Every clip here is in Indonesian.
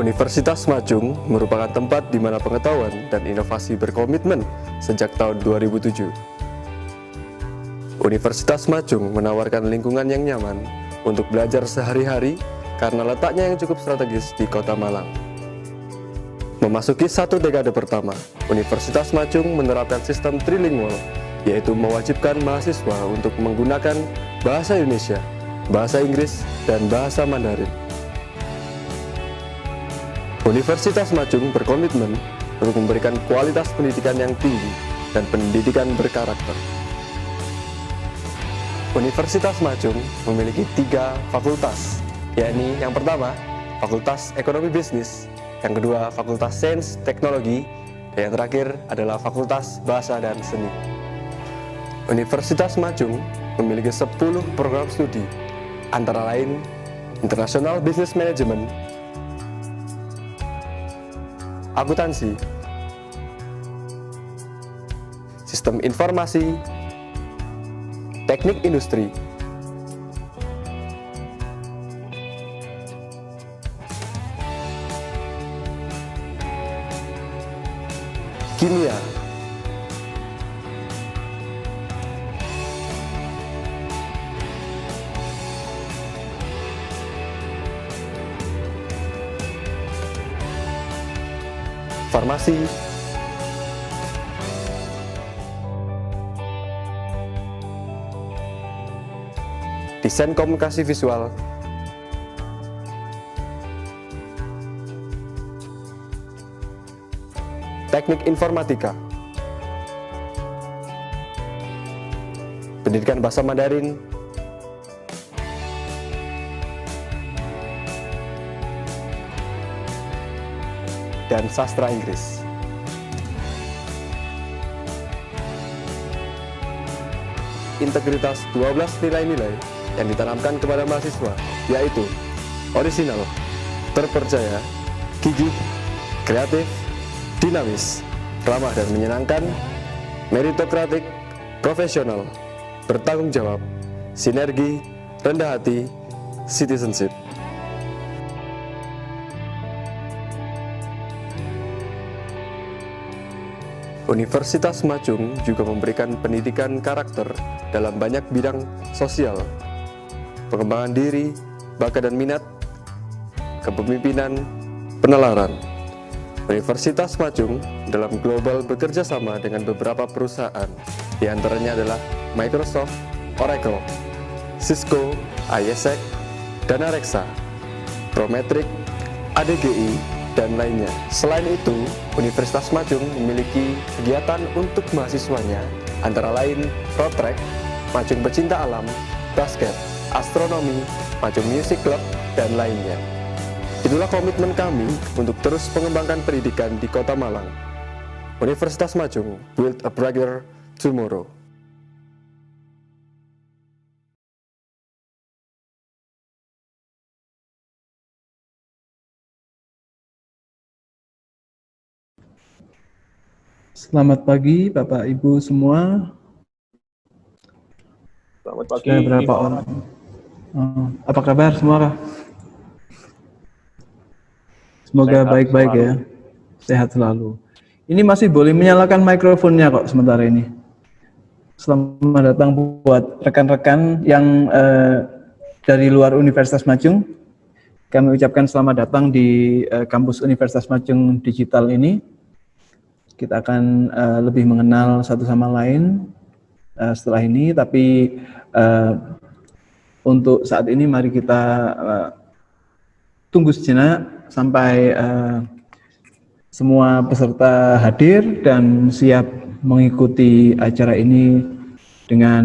Universitas Majung merupakan tempat di mana pengetahuan dan inovasi berkomitmen sejak tahun 2007. Universitas Majung menawarkan lingkungan yang nyaman untuk belajar sehari-hari karena letaknya yang cukup strategis di Kota Malang. Memasuki satu dekade pertama, Universitas Majung menerapkan sistem trilingual, yaitu mewajibkan mahasiswa untuk menggunakan bahasa Indonesia, bahasa Inggris, dan bahasa Mandarin. Universitas Majung berkomitmen untuk memberikan kualitas pendidikan yang tinggi dan pendidikan berkarakter. Universitas Majung memiliki 3 fakultas, yakni yang pertama, Fakultas Ekonomi Bisnis, yang kedua, Fakultas Sains Teknologi, dan yang terakhir adalah Fakultas Bahasa dan Seni. Universitas Majung memiliki 10 program studi, antara lain International Business Management, akuntansi, sistem informasi, teknik industri, kimia, farmasi, desain komunikasi visual, teknik informatika, pendidikan bahasa Mandarin, dan sastra Inggris. Integritas 12 nilai-nilai yang ditanamkan kepada mahasiswa, yaitu orisinal, terpercaya, gigih, kreatif, dinamis, ramah dan menyenangkan, meritokratik, profesional, bertanggung jawab, sinergi, rendah hati, citizenship. Universitas Majung juga memberikan pendidikan karakter dalam banyak bidang sosial, pengembangan diri, bakat dan minat, kepemimpinan, penalaran. Universitas Majung dalam global bekerja sama dengan beberapa perusahaan, di antaranya adalah Microsoft, Oracle, Cisco, ISEC, Danareksa, Prometric, ADGI, dan lainnya. Selain itu, Universitas Majung memiliki kegiatan untuk mahasiswanya, antara lain road track, Majung Pecinta Alam, basket, astronomi, Majung Music Club, dan lainnya. Itulah komitmen kami untuk terus mengembangkan pendidikan di Kota Malang. Universitas Majung, build a brighter tomorrow. Selamat pagi Bapak Ibu semua. Selamat pagi. Sudah berapa orang? Apa kabar semua? Semoga baik-baik ya, sehat selalu. Ini masih boleh menyalakan mikrofonnya kok sementara ini. Selamat datang buat rekan-rekan yang dari luar Universitas Majung. Kami ucapkan selamat datang di kampus Universitas Majung Digital ini. Kita akan lebih mengenal satu sama lain setelah ini, tapi untuk saat ini mari kita tunggu sejenak sampai semua peserta hadir dan siap mengikuti acara ini dengan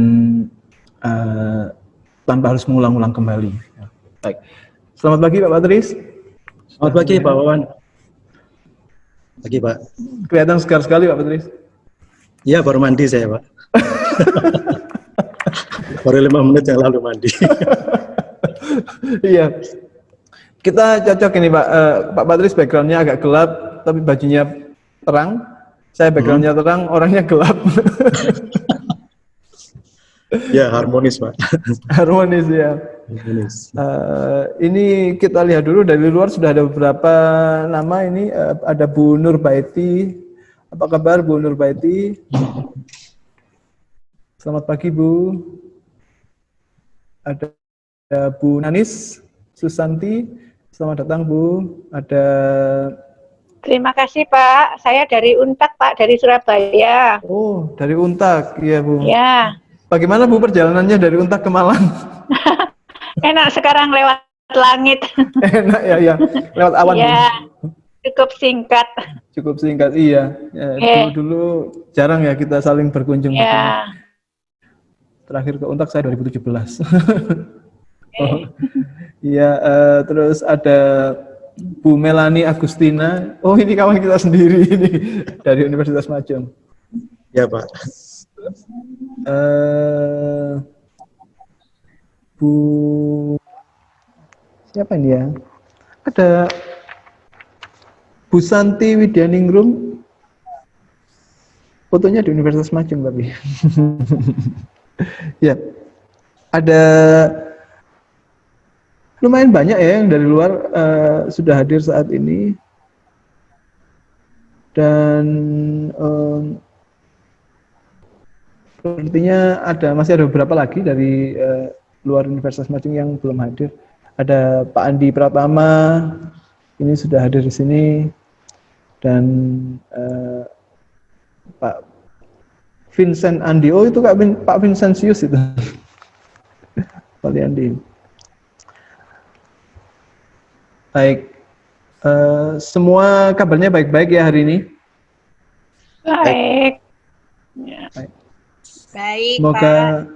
tanpa harus mengulang-ulang kembali. Baik. Selamat pagi Pak Patris. Selamat pagi Pak Wawan. Pagi Pak. Kelihatan segar sekali Pak Patris. Iya, baru mandi saya Pak. Baru 5 menit yang lalu mandi. Iya. Kita cocok ini Pak. Pak Patris backgroundnya agak gelap, tapi bajunya terang. Saya backgroundnya terang, orangnya gelap. Ya, harmonis Pak. Harmonis ya. Indonesia. Ini kita lihat dulu dari luar sudah ada beberapa nama ini. Ada Bu Nurbaiti. Apa kabar Bu Nurbaiti? Selamat pagi Bu. Ada Bu Nanis Susanti. Selamat datang Bu. Ada. Terima kasih Pak. Saya dari Untak Pak, dari Surabaya. Oh, dari Untak, iya Bu. Ya. Bagaimana Bu perjalanannya dari Untak ke Malang? Enak sekarang lewat langit. Enak ya, lewat awan. Ya, cukup singkat. Cukup singkat, iya. Ya, dulu jarang ya kita saling berkunjung. Ya. Terakhir ke Untak saya 2017. Oh, iya, terus ada Bu Melani Agustina. Oh, ini kawan kita sendiri ini dari Universitas Majung. Ya Pak. Bu siapa ini ya? Ada Bu Santi Widyaningrum. Fotonya di Universitas Majung tapi. Ya. Ada lumayan banyak ya yang dari luar sudah hadir saat ini. Dan sepertinya masih ada beberapa lagi dari luar Universitas Majung yang belum hadir. Ada Pak Andi Pratama, ini sudah hadir di sini, dan Pak Vincent Andi. Oh itu Pak Vincentius itu, Pak Andi. Baik, semua kabarnya baik-baik ya hari ini. Baik. Baik. Baik, Semoga Pak.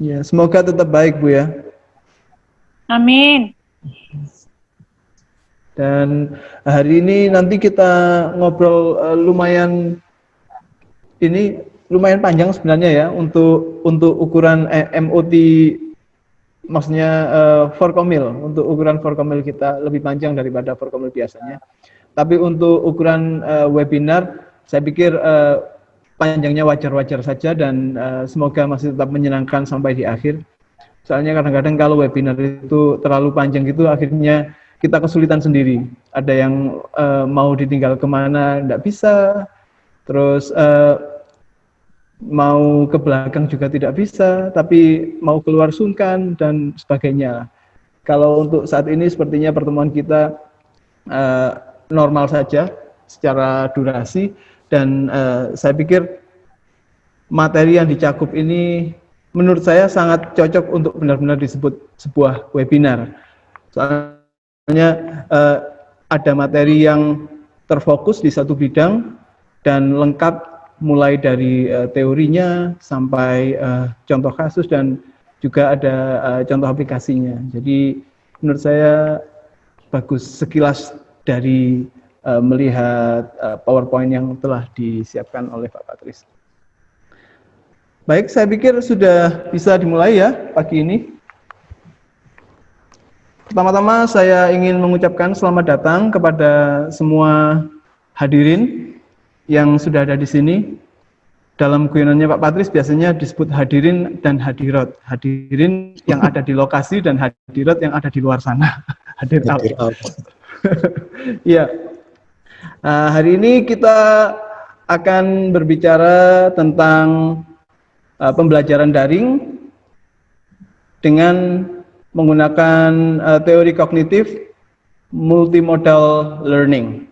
ya, semoga tetap baik Bu ya. Amin. Dan hari ini nanti kita ngobrol lumayan panjang sebenarnya ya untuk ukuran MOT, maksudnya Forkomil. Untuk ukuran Forkomil kita lebih panjang daripada Forkomil biasanya. Tapi untuk ukuran webinar saya pikir panjangnya wajar-wajar saja, dan semoga masih tetap menyenangkan sampai di akhir. Soalnya kadang-kadang kalau webinar itu terlalu panjang gitu, akhirnya kita kesulitan sendiri. Ada yang mau ditinggal kemana, tidak bisa. Terus mau ke belakang juga tidak bisa, tapi mau keluar sungkan, dan sebagainya. Kalau untuk saat ini sepertinya pertemuan kita normal saja secara durasi. Dan saya pikir materi yang dicakup ini menurut saya sangat cocok untuk benar-benar disebut sebuah webinar. Soalnya ada materi yang terfokus di satu bidang dan lengkap mulai dari teorinya sampai contoh kasus, dan juga ada contoh aplikasinya. Jadi menurut saya bagus sekilas dari melihat PowerPoint yang telah disiapkan oleh Pak Patris. Baik, saya pikir sudah bisa dimulai ya pagi ini. Pertama-tama saya ingin mengucapkan selamat datang kepada semua hadirin yang sudah ada di sini. Dalam guyonannya Pak Patris biasanya disebut hadirin dan hadirat. Hadirin yang ada di lokasi dan hadirat yang ada di luar sana. Hadir out. Ya. Hari ini kita akan berbicara tentang pembelajaran daring dengan menggunakan teori kognitif multimodal learning.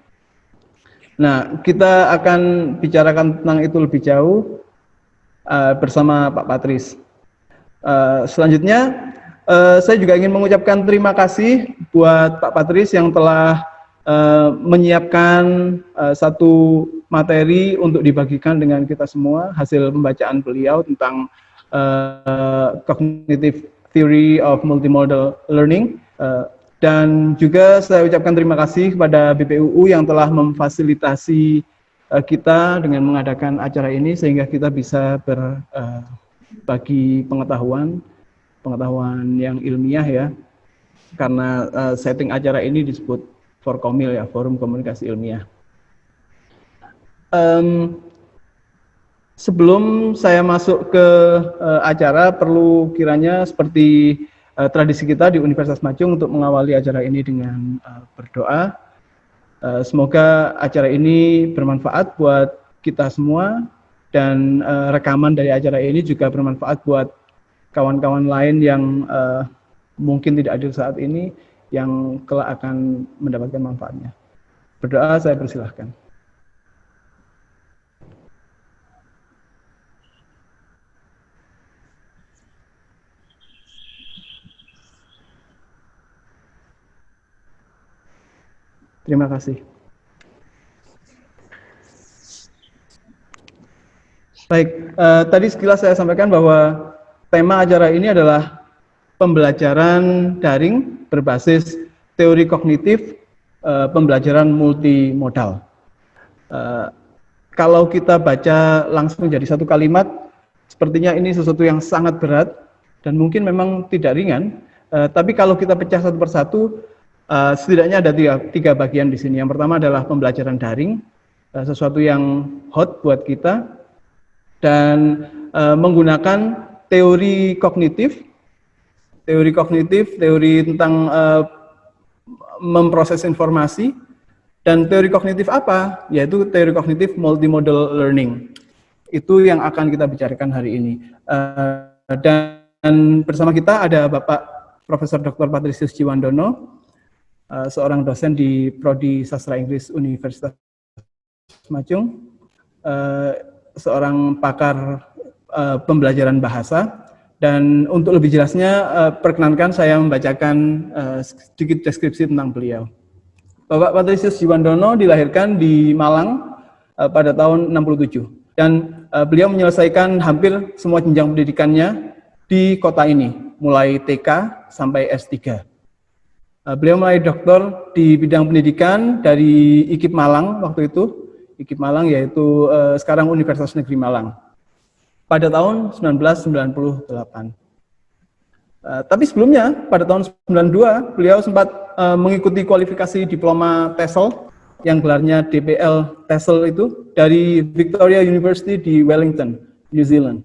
Nah, kita akan bicarakan tentang itu lebih jauh bersama Pak Patris. Selanjutnya, saya juga ingin mengucapkan terima kasih buat Pak Patris yang telah menyiapkan satu materi untuk dibagikan dengan kita semua, hasil pembacaan beliau tentang Cognitive Theory of Multimodal Learning. Dan juga saya ucapkan terima kasih kepada BPUU yang telah memfasilitasi kita dengan mengadakan acara ini, sehingga kita bisa berbagi pengetahuan yang ilmiah ya, karena setting acara ini disebut Forkomil ya, Forum Komunikasi Ilmiah. Sebelum saya masuk ke acara, perlu kiranya seperti tradisi kita di Universitas Majung untuk mengawali acara ini dengan berdoa. Semoga acara ini bermanfaat buat kita semua dan rekaman dari acara ini juga bermanfaat buat kawan-kawan lain yang mungkin tidak hadir saat ini yang kelak akan mendapatkan manfaatnya. Berdoa, saya persilahkan. Terima kasih. Baik, tadi sekilas saya sampaikan bahwa tema acara ini adalah pembelajaran daring berbasis teori kognitif, pembelajaran multimodal. Kalau kita baca langsung jadi satu kalimat, sepertinya ini sesuatu yang sangat berat dan mungkin memang tidak ringan. Tapi kalau kita pecah satu persatu, setidaknya ada tiga bagian di sini. Yang pertama adalah pembelajaran daring, sesuatu yang hot buat kita, dan menggunakan teori kognitif, teori tentang memproses informasi, dan teori kognitif apa? Yaitu teori kognitif multimodal learning. Itu yang akan kita bicarakan hari ini. Dan bersama kita ada Bapak Profesor Dr. Patrisius Jiwandono, seorang dosen di Prodi Sastra Inggris Universitas Majung, seorang pakar pembelajaran bahasa, dan untuk lebih jelasnya perkenankan saya membacakan sedikit deskripsi tentang beliau. Bapak Patrisius Jiwandono dilahirkan di Malang pada tahun 67 dan beliau menyelesaikan hampir semua jenjang pendidikannya di kota ini, mulai TK sampai S3. Beliau meraih doktor di bidang pendidikan dari IKIP Malang waktu itu, IKIP Malang yaitu sekarang Universitas Negeri Malang, pada tahun 1998. Tapi sebelumnya, pada tahun 92, beliau sempat mengikuti kualifikasi diploma TESOL, yang gelarnya DPL TESOL itu, dari Victoria University di Wellington, New Zealand.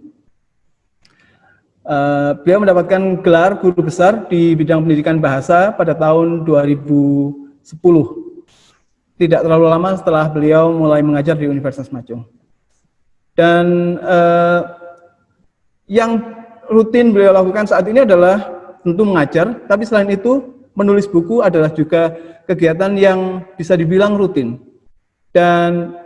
Beliau mendapatkan gelar guru besar di bidang pendidikan bahasa pada tahun 2010. Tidak terlalu lama setelah beliau mulai mengajar di Universitas Majung. Dan yang rutin beliau lakukan saat ini adalah tentu mengajar, tapi selain itu menulis buku adalah juga kegiatan yang bisa dibilang rutin. Dan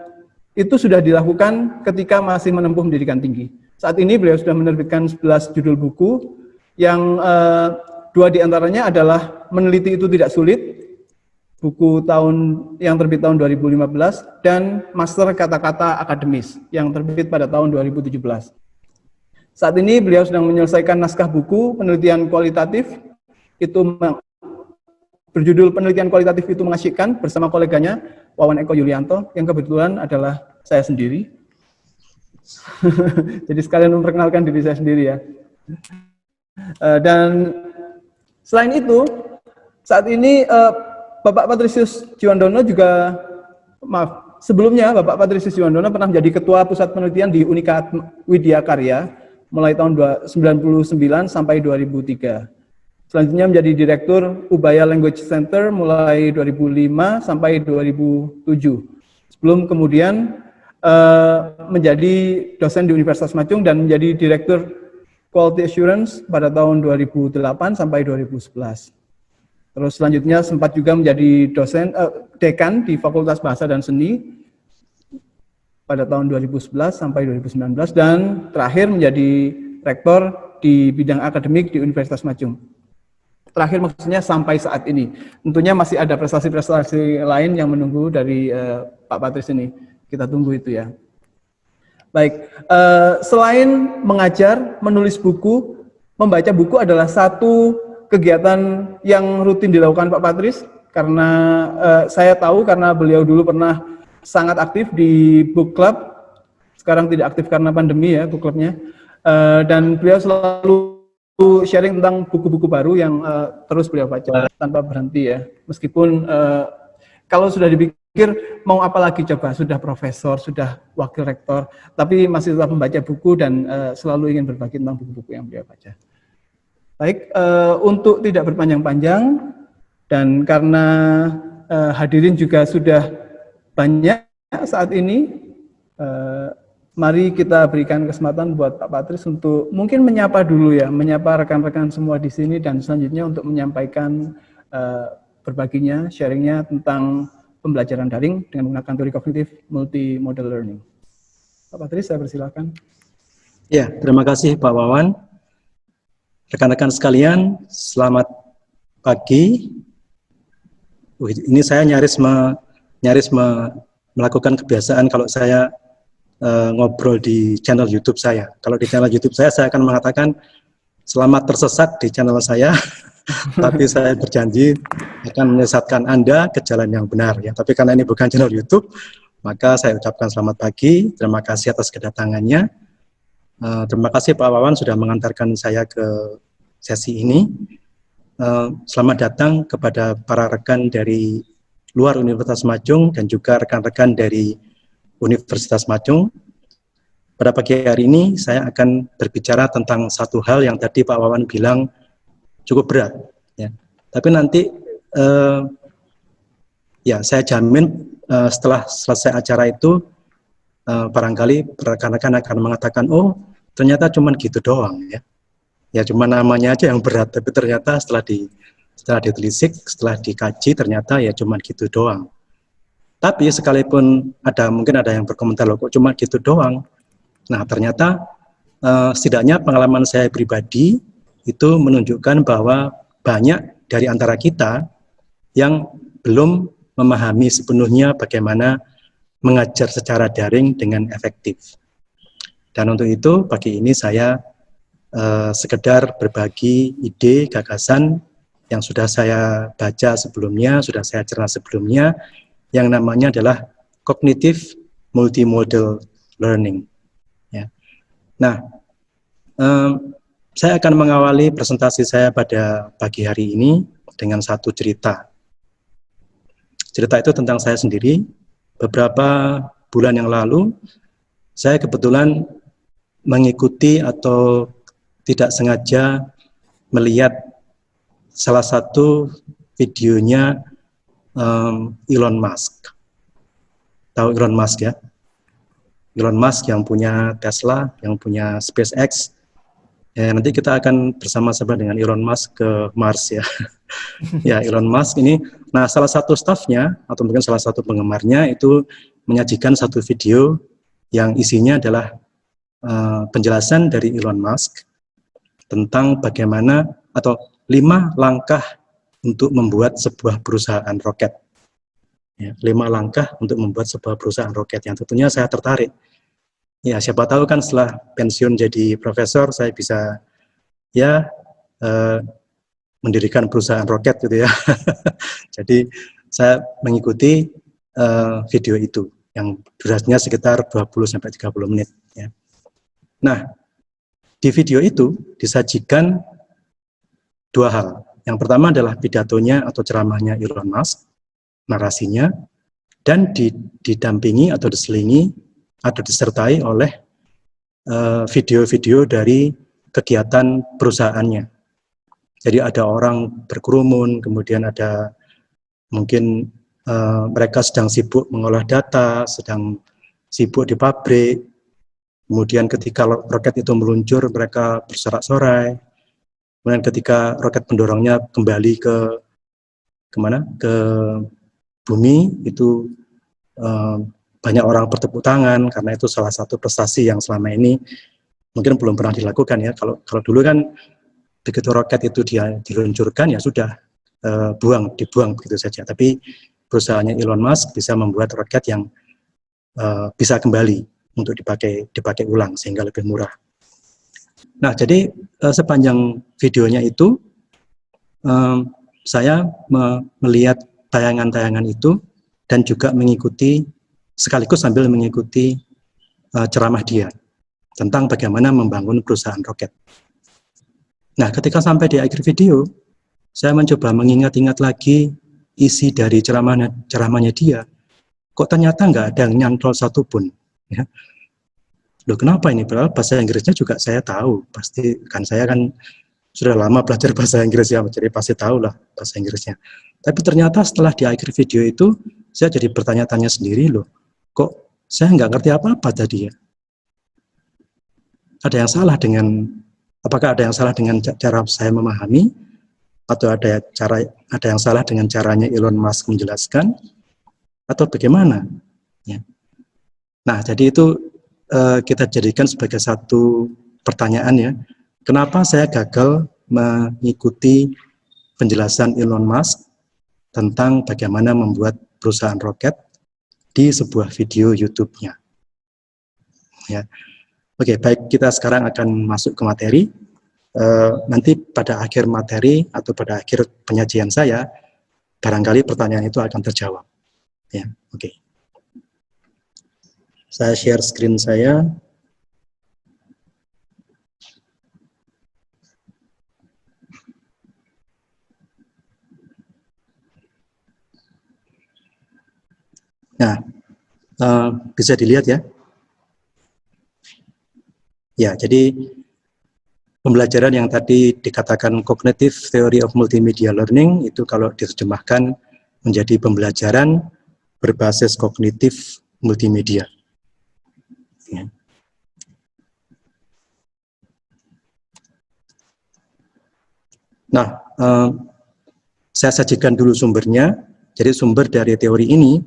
itu sudah dilakukan ketika masih menempuh pendidikan tinggi. Saat ini beliau sudah menerbitkan 11 judul buku, yang 2 diantaranya adalah Meneliti Itu Tidak Sulit, buku yang terbit tahun 2015, dan Master Kata-Kata Akademis, yang terbit pada tahun 2017. Saat ini beliau sedang menyelesaikan naskah buku penelitian kualitatif, itu berjudul Penelitian Kualitatif Itu Mengasyikkan, bersama koleganya Wawan Eko Yulianto, yang kebetulan adalah saya sendiri. Jadi sekalian memperkenalkan diri saya sendiri ya. Dan selain itu, saat ini Bapak Patrisius Jiwandono juga, sebelumnya Bapak Patrisius Jiwandono pernah menjadi Ketua Pusat Penelitian di Unika Widya Karya mulai tahun 1999 sampai 2003. Selanjutnya menjadi Direktur Ubaya Language Center mulai 2005 sampai 2007. Sebelum kemudian menjadi dosen di Universitas Majung dan menjadi Direktur Quality Assurance pada tahun 2008 sampai 2011. Terus selanjutnya sempat juga menjadi dekan di Fakultas Bahasa dan Seni pada tahun 2011 sampai 2019, dan terakhir menjadi rektor di bidang akademik di Universitas Majung. Terakhir maksudnya sampai saat ini. Tentunya masih ada prestasi-prestasi lain yang menunggu dari Pak Patris ini. Kita tunggu itu ya. Baik, selain mengajar, menulis buku, membaca buku adalah satu kegiatan yang rutin dilakukan Pak Patris, karena saya tahu karena beliau dulu pernah sangat aktif di book club, sekarang tidak aktif karena pandemi ya book clubnya, dan beliau selalu sharing tentang buku-buku baru yang terus beliau baca tanpa berhenti ya, meskipun kalau sudah dipikir mau apa lagi coba, sudah profesor, sudah wakil rektor, tapi masih tetap membaca buku dan selalu ingin berbagi tentang buku-buku yang beliau baca. Baik, untuk tidak berpanjang-panjang dan karena hadirin juga sudah banyak saat ini, mari kita berikan kesempatan buat Pak Patris untuk mungkin menyapa dulu ya, menyapa rekan-rekan semua di sini dan selanjutnya untuk menyampaikan berbaginya, sharingnya tentang pembelajaran daring dengan menggunakan teori kognitif multimodal learning. Pak Patris, saya persilakan. Ya, terima kasih Pak Wawan. Rekan-rekan sekalian, selamat pagi. Ini saya nyaris melakukan kebiasaan kalau saya ngobrol di channel YouTube saya. Kalau di channel YouTube saya akan mengatakan selamat tersesat di channel saya, tapi saya berjanji akan menyesatkan Anda ke jalan yang benar. Ya. Tapi karena ini bukan channel YouTube, maka saya ucapkan selamat pagi. Terima kasih atas kedatangannya. Terima kasih Pak Wawan sudah mengantarkan saya ke sesi ini. Selamat datang kepada para rekan dari luar Universitas Majung dan juga rekan-rekan dari Universitas Majung. Pada pagi hari ini saya akan berbicara tentang satu hal yang tadi Pak Wawan bilang cukup berat. Ya. Tapi nanti ya saya jamin setelah selesai acara itu barangkali rekan-rekan akan mengatakan, oh ternyata cuma gitu doang ya. Ya cuma namanya aja yang berat, tapi ternyata setelah ditelisik, setelah dikaji ternyata ya cuma gitu doang. Tapi sekalipun mungkin ada yang berkomentar loh kok cuma gitu doang. Nah ternyata setidaknya pengalaman saya pribadi itu menunjukkan bahwa banyak dari antara kita yang belum memahami sepenuhnya bagaimana mengajar secara daring dengan efektif. Dan untuk itu pagi ini saya sekedar berbagi ide, gagasan yang sudah saya baca sebelumnya, sudah saya cerna sebelumnya, yang namanya adalah Cognitive Multimodal Learning. Ya. Nah, saya akan mengawali presentasi saya pada pagi hari ini dengan satu cerita. Cerita itu tentang saya sendiri. Beberapa bulan yang lalu, saya kebetulan mengikuti atau tidak sengaja melihat salah satu videonya Elon Musk. Tahu Elon Musk ya? Elon Musk yang punya Tesla, yang punya SpaceX. Ya, nanti kita akan bersama-sama dengan Elon Musk ke Mars ya. Ya, Elon Musk ini, nah salah satu stafnya atau mungkin salah satu penggemarnya itu menyajikan satu video yang isinya adalah penjelasan dari Elon Musk tentang bagaimana atau 5 langkah untuk membuat sebuah perusahaan roket. Ya, 5 langkah untuk membuat sebuah perusahaan roket yang tentunya saya tertarik. Ya, siapa tahu kan setelah pensiun jadi profesor saya bisa ya mendirikan perusahaan roket gitu ya. Jadi saya mengikuti video itu yang durasinya sekitar 20-30 menit. Ya. Nah, di video itu disajikan 2 hal. Yang pertama adalah pidatonya atau ceramahnya Elon Musk, narasinya, dan didampingi atau diselingi atau disertai oleh video-video dari kegiatan perusahaannya. Jadi ada orang berkerumun, kemudian ada mungkin mereka sedang sibuk mengolah data, sedang sibuk di pabrik, kemudian ketika roket itu meluncur mereka bersorak-sorai, kemudian ketika roket pendorongnya kembali ke bumi itu banyak orang bertepuk tangan karena itu salah satu prestasi yang selama ini mungkin belum pernah dilakukan ya. Kalau dulu kan begitu roket itu dia diluncurkan ya sudah dibuang begitu saja. Tapi perusahaannya Elon Musk bisa membuat roket yang bisa kembali untuk dipakai ulang sehingga lebih murah. Nah jadi sepanjang videonya itu saya melihat tayangan-tayangan itu dan juga sekaligus sambil mengikuti ceramah dia tentang bagaimana membangun perusahaan roket. Nah, ketika sampai di akhir video, saya mencoba mengingat-ingat lagi isi dari ceramahnya dia. Kok ternyata nggak ada yang nyantol satupun. Ya. Loh, kenapa ini? Padahal bahasa Inggrisnya juga saya tahu. Pasti kan saya kan sudah lama belajar bahasa Inggris ya, jadi pasti tahu lah bahasa Inggrisnya. Tapi ternyata setelah di akhir video itu, saya jadi bertanya-tanya sendiri loh, kok saya nggak ngerti apa-apa tadi ya. Apakah ada yang salah dengan cara saya memahami, atau ada yang salah dengan caranya Elon Musk menjelaskan, atau bagaimana? Ya. Nah, jadi itu kita jadikan sebagai satu pertanyaan ya, kenapa saya gagal mengikuti penjelasan Elon Musk tentang bagaimana membuat perusahaan roket di sebuah video YouTube-nya. Ya. Oke, baik, kita sekarang akan masuk ke materi. Nanti pada akhir materi atau pada akhir penyajian saya, barangkali pertanyaan itu akan terjawab. Ya, oke. Saya share screen saya. Nah, bisa dilihat ya. Ya, jadi pembelajaran yang tadi dikatakan Cognitive Theory of Multimedia Learning itu kalau diterjemahkan menjadi pembelajaran berbasis kognitif multimedia. Ya. Nah, saya sajikan dulu sumbernya. Jadi sumber dari teori ini,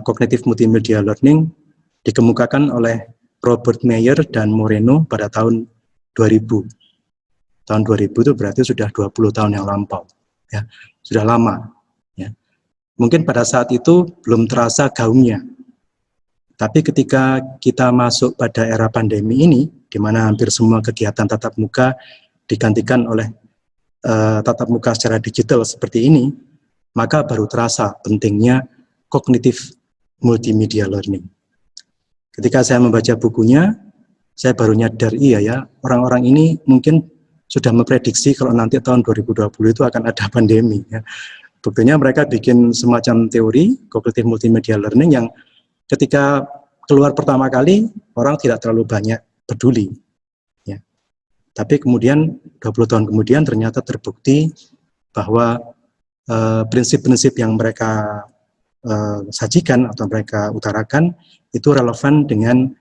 Cognitive Multimedia Learning, dikemukakan oleh Robert Meyer dan Moreno pada tahun 2000. Tahun 2000 itu berarti sudah 20 tahun yang lampau. Ya, sudah lama. Ya. Mungkin pada saat itu belum terasa gaungnya. Tapi ketika kita masuk pada era pandemi ini, di mana hampir semua kegiatan tatap muka digantikan oleh tatap muka secara digital seperti ini, maka baru terasa pentingnya Cognitive Multimedia Learning. Ketika saya membaca bukunya, saya baru nyadar, iya ya, orang-orang ini mungkin sudah memprediksi kalau nanti tahun 2020 itu akan ada pandemi. Ya. Buktinya mereka bikin semacam teori Cognitive Multimedia Learning yang ketika keluar pertama kali, orang tidak terlalu banyak peduli. Ya. Tapi kemudian, 20 tahun kemudian ternyata terbukti bahwa prinsip-prinsip yang mereka sajikan atau mereka utarakan itu relevan dengan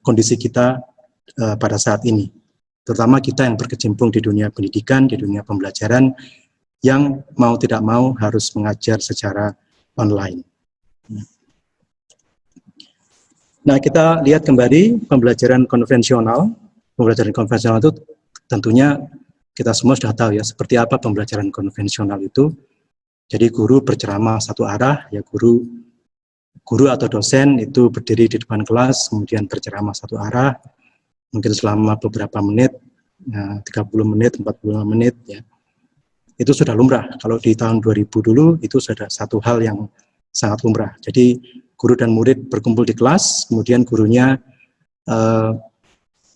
kondisi kita pada saat ini, terutama kita yang berkecimpung di dunia pendidikan, di dunia pembelajaran, yang mau tidak mau harus mengajar secara online. Nah, kita lihat kembali pembelajaran konvensional. Pembelajaran konvensional itu tentunya kita semua sudah tahu ya, seperti apa pembelajaran konvensional itu. Jadi guru berceramah satu arah, ya guru atau dosen itu berdiri di depan kelas, kemudian berceramah satu arah, mungkin selama beberapa menit, 30 menit, 45 menit, ya. Itu sudah lumrah. Kalau di tahun 2000 dulu, itu sudah satu hal yang sangat lumrah. Jadi guru dan murid berkumpul di kelas, kemudian gurunya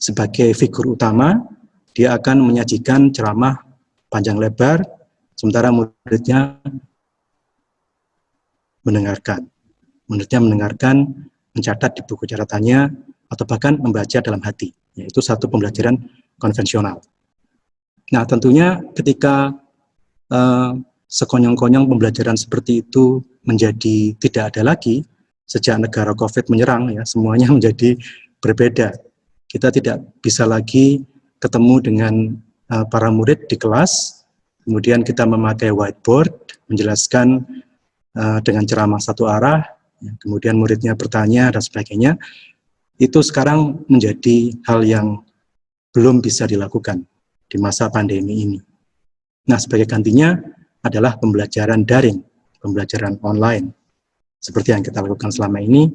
sebagai figur utama, dia akan menyajikan ceramah panjang lebar, sementara muridnya mendengarkan. Muridnya mendengarkan, mencatat di buku catatannya, atau bahkan membaca dalam hati. Yaitu satu pembelajaran konvensional. Nah, tentunya ketika sekonyong-konyong pembelajaran seperti itu menjadi tidak ada lagi, sejak negara COVID menyerang, ya semuanya menjadi berbeda. Kita tidak bisa lagi ketemu dengan para murid di kelas, kemudian kita memakai whiteboard, menjelaskan dengan ceramah satu arah, kemudian muridnya bertanya dan sebagainya. Itu sekarang menjadi hal yang belum bisa dilakukan di masa pandemi ini. Nah, sebagai gantinya adalah pembelajaran daring, pembelajaran online. Seperti yang kita lakukan selama ini,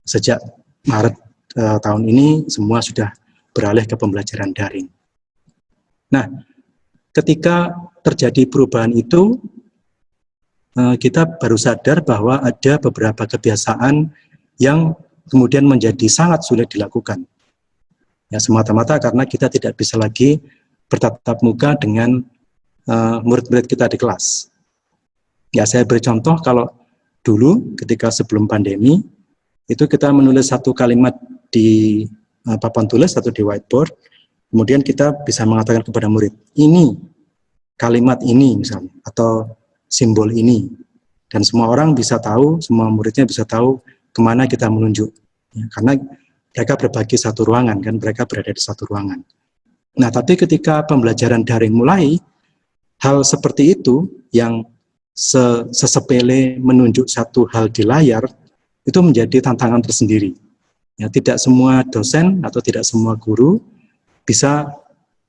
sejak Maret tahun ini semua sudah beralih ke pembelajaran daring. Nah, ketika terjadi perubahan itu, kita baru sadar bahwa ada beberapa kebiasaan yang kemudian menjadi sangat sulit dilakukan. Ya, semata-mata karena kita tidak bisa lagi bertatap muka dengan murid-murid kita di kelas. Ya, saya beri contoh, kalau dulu ketika sebelum pandemi, itu kita menulis satu kalimat di papan tulis atau di whiteboard, kemudian kita bisa mengatakan kepada murid, ini kalimat ini misalnya, atau simbol ini, dan semua orang bisa tahu, semua muridnya bisa tahu kemana kita menunjuk, ya, karena mereka berbagi satu ruangan, kan mereka berada di satu ruangan. Nah, tapi ketika pembelajaran daring mulai, hal seperti itu yang sesepele menunjuk satu hal di layar, itu menjadi tantangan tersendiri. Ya, tidak semua dosen atau tidak semua guru bisa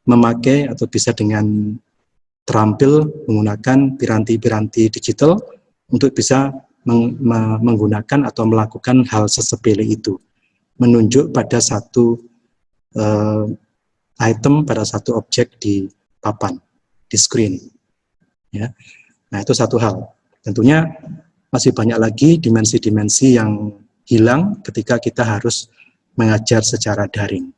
memakai atau bisa dengan terampil menggunakan piranti-piranti digital untuk bisa menggunakan atau melakukan hal sesepele itu. Menunjuk pada satu item, pada satu objek di papan, di screen. Ya. Nah, itu satu hal. Tentunya masih banyak lagi dimensi-dimensi yang hilang ketika kita harus mengajar secara daring.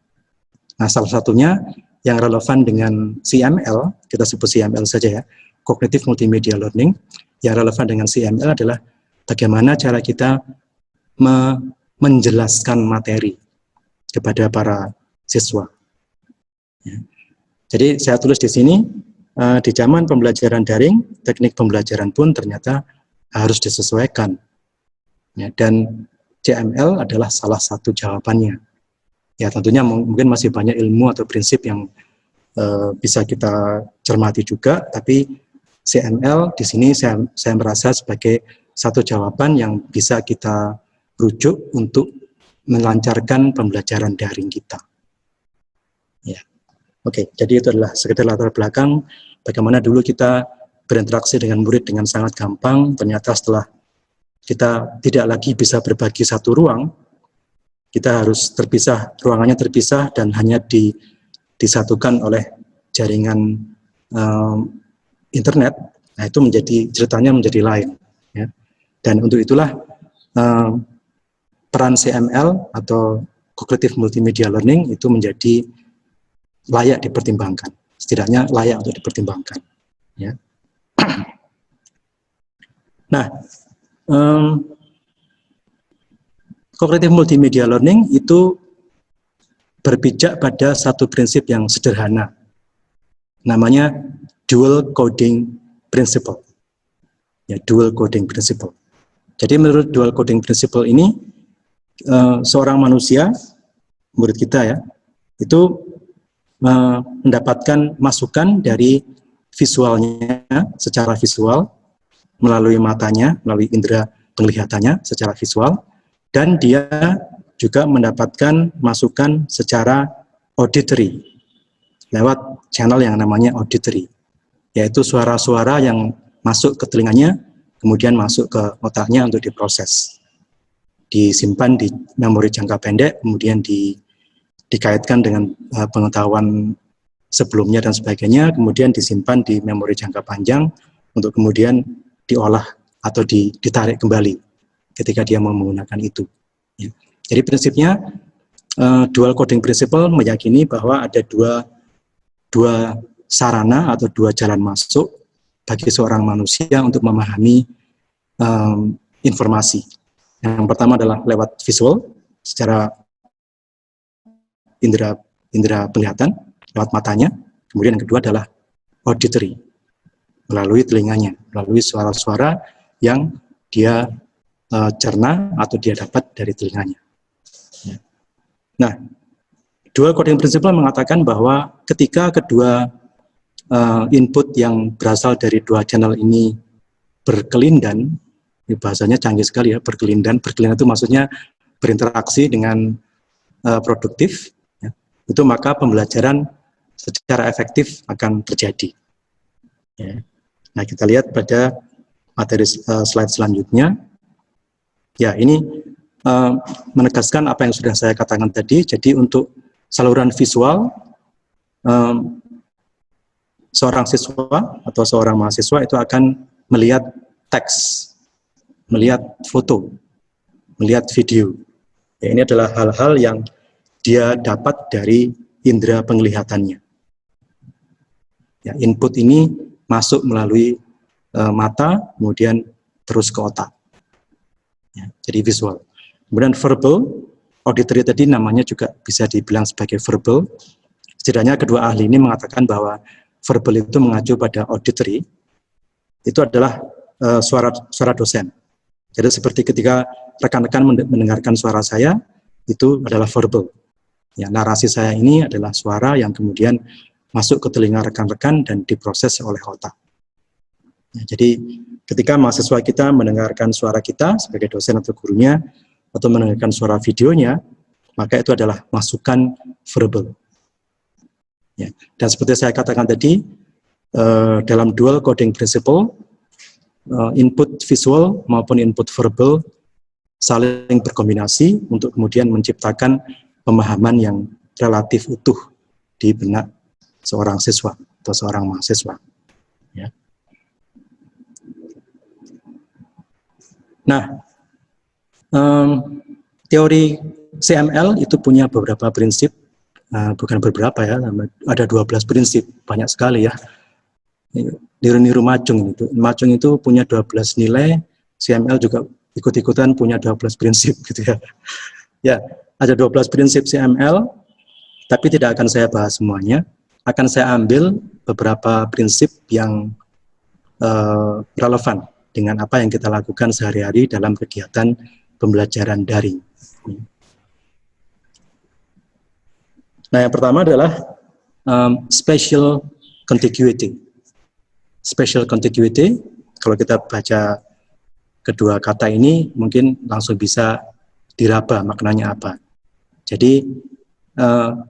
Nah, salah satunya yang relevan dengan CML, kita sebut CML saja ya, Cognitive Multimedia Learning, yang relevan dengan CML adalah bagaimana cara kita menjelaskan materi kepada para siswa. Ya. Jadi saya tulis di sini, di zaman pembelajaran daring, teknik pembelajaran pun ternyata harus disesuaikan. Ya, dan CML adalah salah satu jawabannya. Ya, tentunya mungkin masih banyak ilmu atau prinsip yang bisa kita cermati juga, tapi CML di sini saya merasa sebagai satu jawaban yang bisa kita rujuk untuk melancarkan pembelajaran daring kita. Ya. Oke, jadi itu adalah sekedar latar belakang bagaimana dulu kita berinteraksi dengan murid dengan sangat gampang, ternyata setelah kita tidak lagi bisa berbagi satu ruang, kita harus terpisah, ruangannya terpisah dan hanya disatukan oleh jaringan internet. Nah, itu ceritanya menjadi lain. Ya. Dan untuk itulah peran CML atau Cognitive Multimedia Learning itu menjadi layak dipertimbangkan, setidaknya layak untuk dipertimbangkan. Ya. Nah, Cognitive Multimedia Learning itu berpijak pada satu prinsip yang sederhana, namanya Dual Coding Principle. Ya, Dual Coding Principle. Jadi menurut Dual Coding Principle ini, seorang manusia, murid kita ya, itu mendapatkan masukan dari visualnya secara visual, melalui matanya, melalui indera penglihatannya secara visual, dan dia juga mendapatkan masukan secara auditory, lewat channel yang namanya auditory, yaitu suara-suara yang masuk ke telinganya, kemudian masuk ke otaknya untuk diproses, disimpan di memori jangka pendek, kemudian dikaitkan dengan pengetahuan sebelumnya dan sebagainya, kemudian disimpan di memori jangka panjang untuk kemudian diolah atau ditarik kembali ketika dia mau menggunakan itu. Ya. Jadi prinsipnya dual coding principle meyakini bahwa ada dua sarana atau dua jalan masuk bagi seorang manusia untuk memahami informasi. Yang pertama adalah lewat visual, secara indera penglihatan, lewat matanya. Kemudian yang kedua adalah auditory, melalui telinganya, melalui suara-suara yang dia cerna atau dia dapat dari telinganya. Nah, dual coding principle mengatakan bahwa ketika kedua input yang berasal dari dua channel ini berkelindan, bahasanya canggih sekali ya, berkelindan itu maksudnya berinteraksi dengan produktif, ya, itu maka pembelajaran secara efektif akan terjadi. Ya. Nah, kita lihat pada materi slide selanjutnya. Ya, ini menegaskan apa yang sudah saya katakan tadi. Jadi untuk saluran visual, seorang siswa atau seorang mahasiswa itu akan melihat teks, melihat foto, melihat video. Ya, ini adalah hal-hal yang dia dapat dari indera penglihatannya. Ya, input ini masuk melalui mata, kemudian terus ke otak. Ya, jadi visual. Kemudian verbal, auditory tadi namanya juga bisa dibilang sebagai verbal, setidaknya kedua ahli ini mengatakan bahwa verbal itu mengacu pada auditory, itu adalah suara dosen. Jadi seperti ketika rekan-rekan mendengarkan suara saya, itu adalah verbal. Ya, narasi saya ini adalah suara yang kemudian masuk ke telinga rekan-rekan dan diproses oleh otak. Ya, jadi ketika mahasiswa kita mendengarkan suara kita sebagai dosen atau gurunya, atau mendengarkan suara videonya, maka itu adalah masukan verbal. Ya, dan seperti saya katakan tadi, dalam dual coding principle, input visual maupun input verbal saling berkombinasi untuk kemudian menciptakan pemahaman yang relatif utuh di benak seorang siswa atau seorang mahasiswa. Ya. Nah, teori CML itu punya beberapa prinsip, bukan beberapa ya, ada 12 prinsip, banyak sekali ya. Niru-niru Macung itu. Macung itu punya 12 nilai, CML juga ikut-ikutan punya 12 prinsip gitu ya. Ya, ada 12 prinsip CML, tapi tidak akan saya bahas semuanya. Akan saya ambil beberapa prinsip yang relevan dengan apa yang kita lakukan sehari-hari dalam kegiatan pembelajaran daring. Nah, yang pertama adalah spatial contiguity. Spatial contiguity, kalau kita baca kedua kata ini, mungkin langsung bisa diraba maknanya apa. Jadi,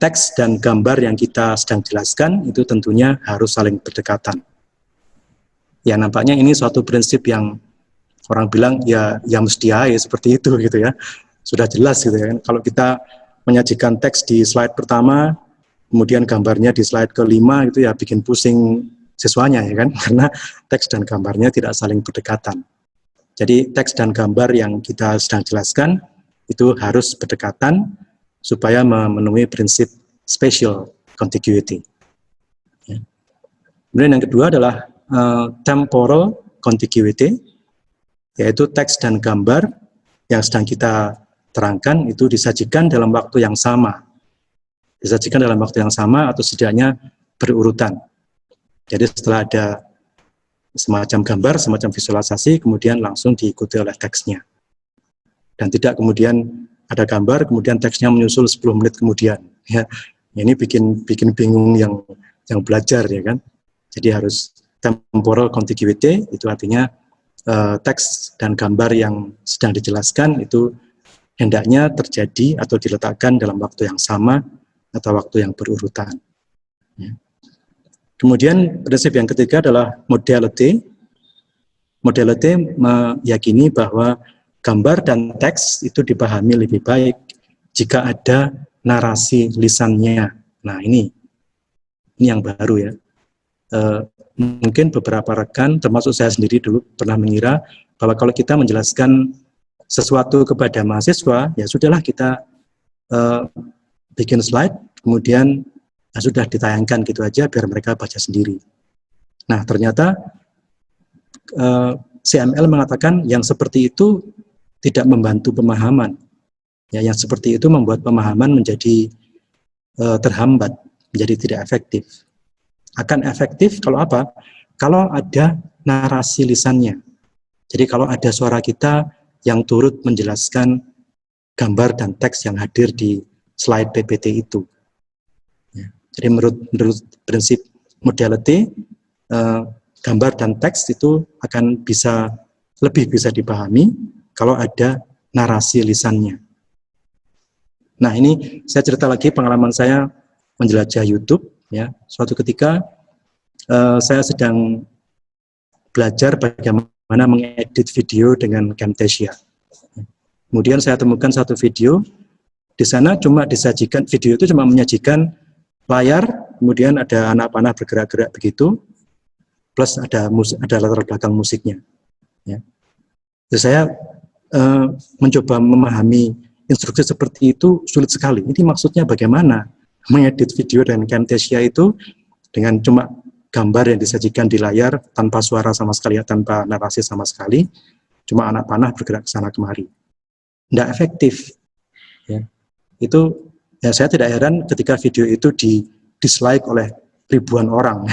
teks dan gambar yang kita sedang jelaskan itu tentunya harus saling berdekatan. Ya, nampaknya ini suatu prinsip yang orang bilang ya mesti aja seperti itu gitu ya. Sudah jelas gitu ya. Kalau kita menyajikan teks di slide pertama, kemudian gambarnya di slide kelima itu ya bikin pusing siswanya ya kan, karena teks dan gambarnya tidak saling berdekatan. Jadi teks dan gambar yang kita sedang jelaskan itu harus berdekatan supaya memenuhi prinsip spatial contiguity. Ya. Kemudian yang kedua adalah temporal contiguity, yaitu teks dan gambar yang sedang kita terangkan itu disajikan dalam waktu yang sama. Disajikan dalam waktu yang sama atau setidaknya berurutan. Jadi setelah ada semacam gambar, semacam visualisasi, kemudian langsung diikuti oleh teksnya. Dan tidak kemudian ada gambar, kemudian teksnya menyusul 10 menit kemudian. Ya, ini bikin bingung yang belajar ya kan. Jadi harus temporal contiguity, itu artinya teks dan gambar yang sedang dijelaskan itu hendaknya terjadi atau diletakkan dalam waktu yang sama atau waktu yang berurutan. Ya. Kemudian prinsip yang ketiga adalah modality. Modality meyakini bahwa gambar dan teks itu dipahami lebih baik jika ada narasi lisannya. Nah ini yang baru ya. Mungkin beberapa rekan, termasuk saya sendiri dulu pernah mengira bahwa kalau kita menjelaskan sesuatu kepada mahasiswa, ya sudahlah kita bikin slide, kemudian sudah ditayangkan gitu aja biar mereka baca sendiri. Nah ternyata CML mengatakan yang seperti itu tidak membantu pemahaman. Ya, yang seperti itu membuat pemahaman menjadi terhambat, menjadi tidak efektif. Akan efektif kalau apa? Kalau ada narasi lisannya. Jadi kalau ada suara kita yang turut menjelaskan gambar dan teks yang hadir di slide PPT itu. Ya. Jadi menurut prinsip modality, gambar dan teks itu akan lebih bisa dipahami kalau ada narasi lisannya. Nah ini saya cerita lagi pengalaman saya menjelajah YouTube. Ya, suatu ketika saya sedang belajar bagaimana mengedit video dengan Camtasia. Kemudian saya temukan satu video, di sana cuma disajikan, video itu cuma menyajikan layar, kemudian ada anak panah bergerak-gerak begitu, plus ada latar belakang musiknya. Ya. Jadi saya mencoba memahami instruksi seperti itu sulit sekali. Ini maksudnya bagaimana mengedit video dengan Camtasia itu dengan cuma gambar yang disajikan di layar tanpa suara sama sekali, tanpa narasi sama sekali, cuma anak panah bergerak ke sana kemari. Tidak efektif. Ya. Itu ya saya tidak heran ketika video itu dislike oleh ribuan orang.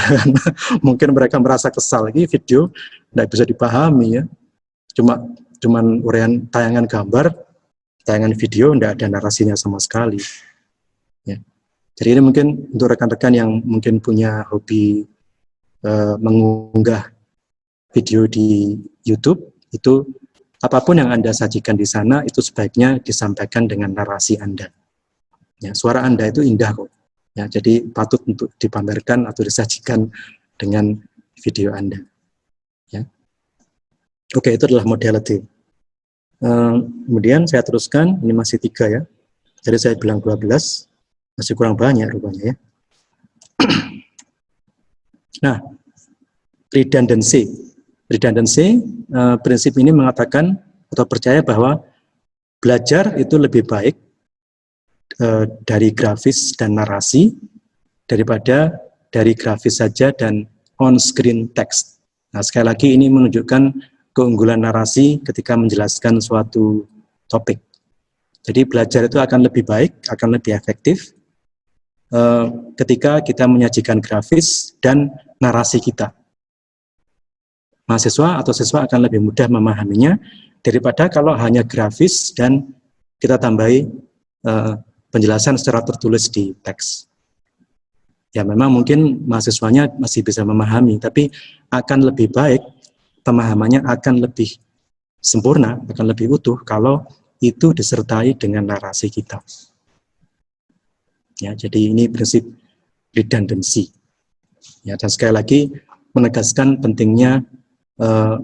Mungkin mereka merasa kesal, ini video tidak bisa dipahami ya, cuman uraian tayangan gambar, tayangan video, tidak ada narasinya sama sekali. Ya. Jadi ini mungkin untuk rekan-rekan yang mungkin punya hobi mengunggah video di YouTube, itu apapun yang Anda sajikan di sana itu sebaiknya disampaikan dengan narasi Anda. Ya, suara Anda itu indah kok. Ya, jadi patut untuk dipamerkan atau disajikan dengan video Anda. Ya. Oke, itu adalah modality. Kemudian saya teruskan, ini masih 3 ya. Jadi saya bilang 12, masih kurang banyak rupanya ya. Nah, redundancy. Prinsip ini mengatakan atau percaya bahwa belajar itu lebih baik dari grafis dan narasi daripada dari grafis saja dan on-screen text. Nah, sekali lagi ini menunjukkan keunggulan narasi ketika menjelaskan suatu topik. Jadi belajar itu akan lebih baik, akan lebih efektif ketika kita menyajikan grafis dan narasi kita. Mahasiswa atau siswa akan lebih mudah memahaminya daripada kalau hanya grafis dan kita tambahi penjelasan secara tertulis di teks. Ya memang mungkin mahasiswanya masih bisa memahami, tapi akan lebih baik, pemahamannya akan lebih sempurna, akan lebih utuh kalau itu disertai dengan narasi kita. Ya, jadi ini prinsip redundancy. Ya, dan sekali lagi menegaskan pentingnya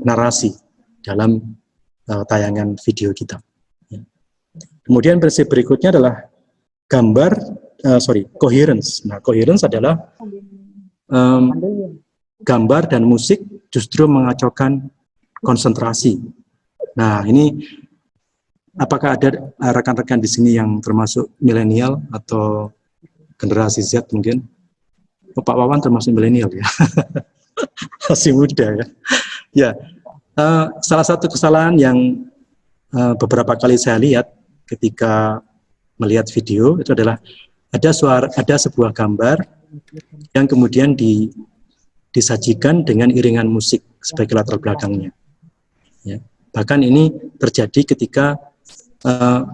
narasi dalam tayangan video kita. Ya. Kemudian prinsip berikutnya adalah coherence. Nah, coherence adalah gambar dan musik justru mengacaukan konsentrasi. Nah, ini apakah ada rekan-rekan di sini yang termasuk milenial atau generasi Z mungkin? Oh, Pak Wawan termasuk milenial ya, masih muda ya. Ya, salah satu kesalahan yang beberapa kali saya lihat ketika melihat video itu adalah ada sebuah gambar yang kemudian disajikan dengan iringan musik sebagai latar belakangnya. Ya. Bahkan ini terjadi ketika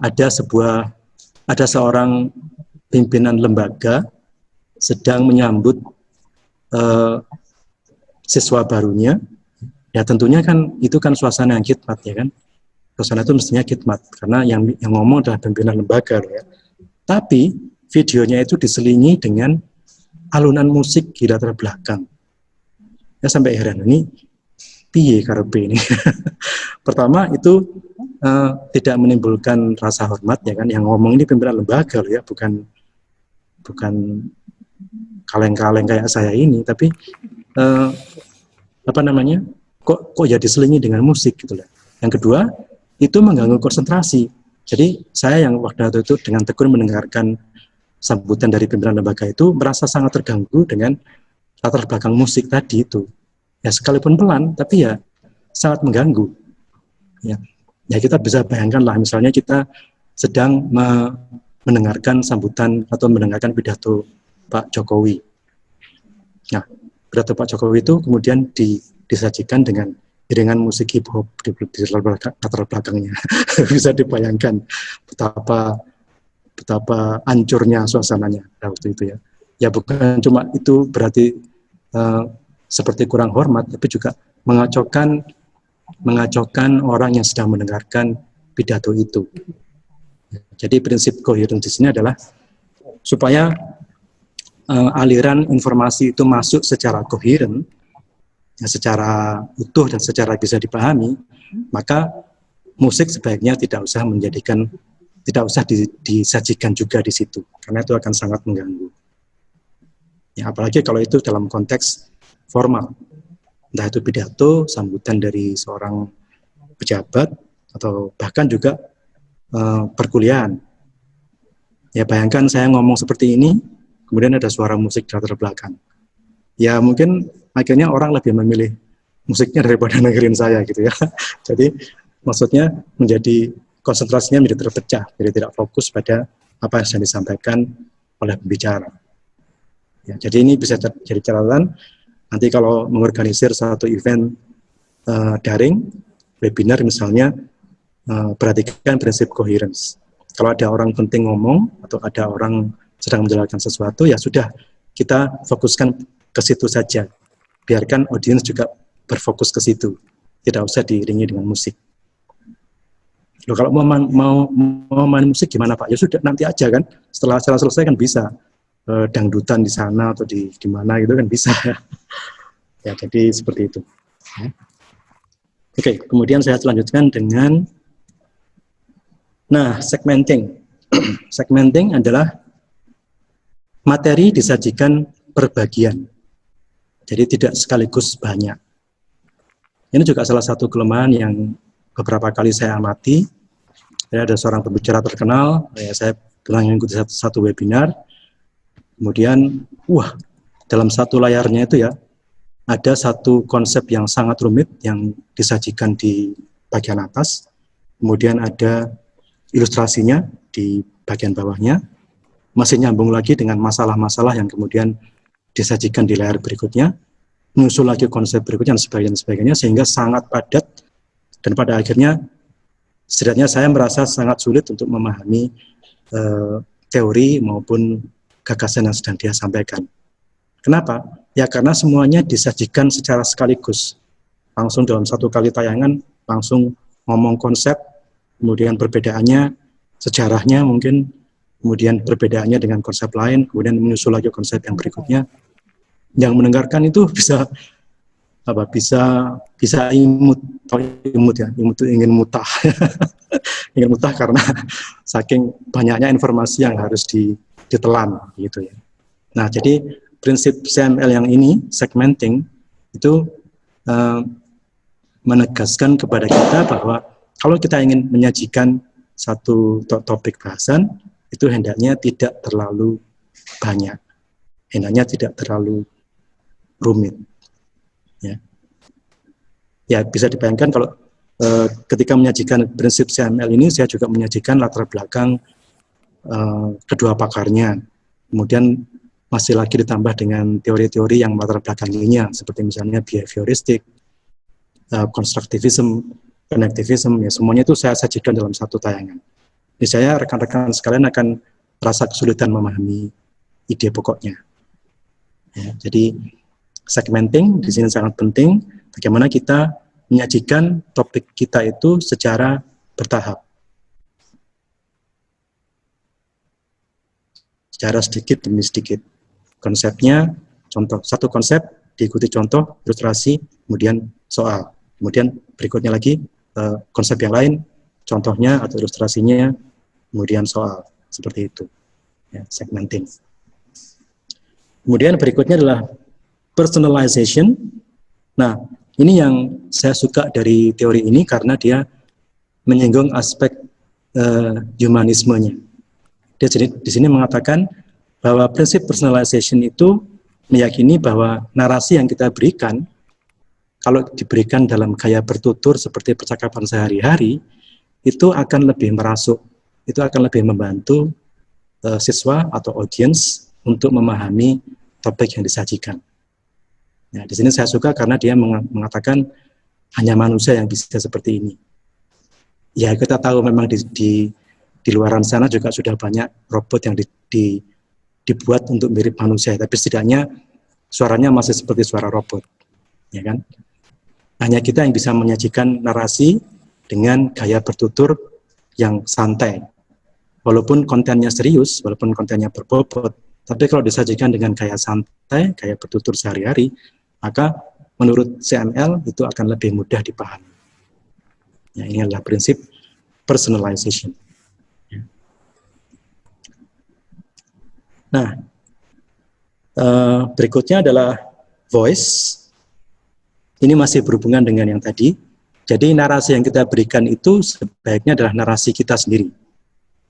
ada seorang pimpinan lembaga sedang menyambut siswa barunya. Ya tentunya kan itu kan suasana yang khidmat ya kan. Suasana itu mestinya khidmat karena yang ngomong adalah pimpinan lembaga ya. Tapi videonya itu diselingi dengan alunan musik di latar belakang. Ya sampai heran ini piye karepe ini. Pertama itu tidak menimbulkan rasa hormat ya kan. Yang ngomong ini pimpinan lembaga ya, bukan kaleng-kaleng kayak saya ini, tapi kok ya diselingi dengan musik gitu lah. Yang kedua, itu mengganggu konsentrasi. Jadi saya yang waktu itu dengan tekun mendengarkan sambutan dari pimpinan lembaga itu merasa sangat terganggu dengan latar belakang musik tadi itu. Ya sekalipun pelan, tapi ya sangat mengganggu. Ya kita bisa bayangkan lah, misalnya kita sedang mendengarkan sambutan atau mendengarkan pidato Pak Jokowi. Nah, pidato Pak Jokowi itu kemudian disajikan dengan iringan musik hip hop di latar belakangnya. Bisa dibayangkan betapa hancurnya suasananya waktu itu ya. Ya bukan cuma itu berarti seperti kurang hormat, tapi juga mengacaukan orang yang sedang mendengarkan pidato itu. Jadi prinsip coherence di sini adalah supaya aliran informasi itu masuk secara koheren, ya, secara utuh dan secara bisa dipahami, maka musik sebaiknya tidak usah disajikan juga di situ, karena itu akan sangat mengganggu. Ya, apalagi kalau itu dalam konteks formal, entah itu pidato, sambutan dari seorang pejabat, atau bahkan juga perkuliahan. Ya bayangkan saya ngomong seperti ini, kemudian ada suara musik di latar belakang. Ya mungkin akhirnya orang lebih memilih musiknya daripada dengerin saya gitu ya. Jadi maksudnya konsentrasinya menjadi terpecah, jadi tidak fokus pada apa yang sedang disampaikan oleh pembicara. Ya, jadi ini bisa jadi catatan nanti kalau mengorganisir satu event daring, webinar misalnya, perhatikan prinsip coherence. Kalau ada orang penting ngomong atau ada orang sedang menjelaskan sesuatu, ya sudah kita fokuskan ke situ saja. Biarkan audiens juga berfokus ke situ. Tidak usah diiringi dengan musik. Loh, kalau mau main musik gimana Pak? Ya sudah nanti aja kan. Setelah acara selesai kan bisa dangdutan di sana atau di mana gitu kan bisa. Ya, jadi seperti itu. Oke, kemudian saya lanjutkan dengan segmenting. Segmenting adalah materi disajikan per bagian. Jadi tidak sekaligus banyak. Ini juga salah satu kelemahan yang beberapa kali saya amati. Ada seorang pembicara terkenal, saya pernah mengikuti satu webinar. Kemudian, dalam satu layarnya itu ya, ada satu konsep yang sangat rumit yang disajikan di bagian atas. Kemudian ada ilustrasinya di bagian bawahnya. Masih nyambung lagi dengan masalah-masalah yang kemudian disajikan di layar berikutnya, menyusul lagi konsep berikutnya dan sebagainya, sehingga sangat padat, dan pada akhirnya setidaknya saya merasa sangat sulit untuk memahami teori maupun gagasan yang sedang dia sampaikan. Kenapa? Ya karena semuanya disajikan secara sekaligus, langsung dalam satu kali tayangan, langsung ngomong konsep, kemudian perbedaannya, sejarahnya mungkin, kemudian perbedaannya dengan konsep lain, kemudian menyusul lagi konsep yang berikutnya. Yang mendengarkan itu bisa imut itu ingin mutah ingin mutah karena saking banyaknya informasi yang harus ditelan gitu ya. Nah, jadi prinsip CML yang ini, segmenting, itu menegaskan kepada kita bahwa kalau kita ingin menyajikan satu topik bahasan, itu hendaknya tidak terlalu banyak, hendaknya tidak terlalu rumit. Ya bisa dibayangkan kalau ketika menyajikan prinsip CML ini, saya juga menyajikan latar belakang kedua pakarnya. Kemudian masih lagi ditambah dengan teori-teori yang latar belakanginya, seperti misalnya behavioristik, konstruktivisme, connectivism, ya semuanya itu saya sajikan dalam satu tayangan. Jadi saya rekan-rekan sekalian akan merasa kesulitan memahami ide pokoknya. Ya, jadi segmenting di sini sangat penting. Bagaimana kita menyajikan topik kita itu secara bertahap, secara sedikit demi sedikit. Konsepnya, contoh satu konsep diikuti contoh, ilustrasi, kemudian soal, kemudian berikutnya lagi konsep yang lain, contohnya atau ilustrasinya, kemudian soal, seperti itu. Ya, segmenting. Kemudian berikutnya adalah personalization. Nah, ini yang saya suka dari teori ini karena dia menyinggung aspek humanismenya. Dia di sini mengatakan bahwa prinsip personalization itu meyakini bahwa narasi yang kita berikan, kalau diberikan dalam gaya bertutur seperti percakapan sehari-hari, itu akan lebih merasuk, itu akan lebih membantu siswa atau audiens untuk memahami topik yang disajikan. Nah, di sini saya suka karena dia mengatakan hanya manusia yang bisa seperti ini. Ya, kita tahu memang di luaran sana juga sudah banyak robot yang dibuat untuk mirip manusia, tapi setidaknya suaranya masih seperti suara robot, ya kan? Hanya kita yang bisa menyajikan narasi dengan gaya bertutur yang santai. Walaupun kontennya serius, walaupun kontennya berbobot, tapi kalau disajikan dengan gaya santai, gaya bertutur sehari-hari, maka menurut CML itu akan lebih mudah dipahami. Ya, ini adalah prinsip personalization. Nah, berikutnya adalah voice. Ini masih berhubungan dengan yang tadi. Jadi narasi yang kita berikan itu sebaiknya adalah narasi kita sendiri,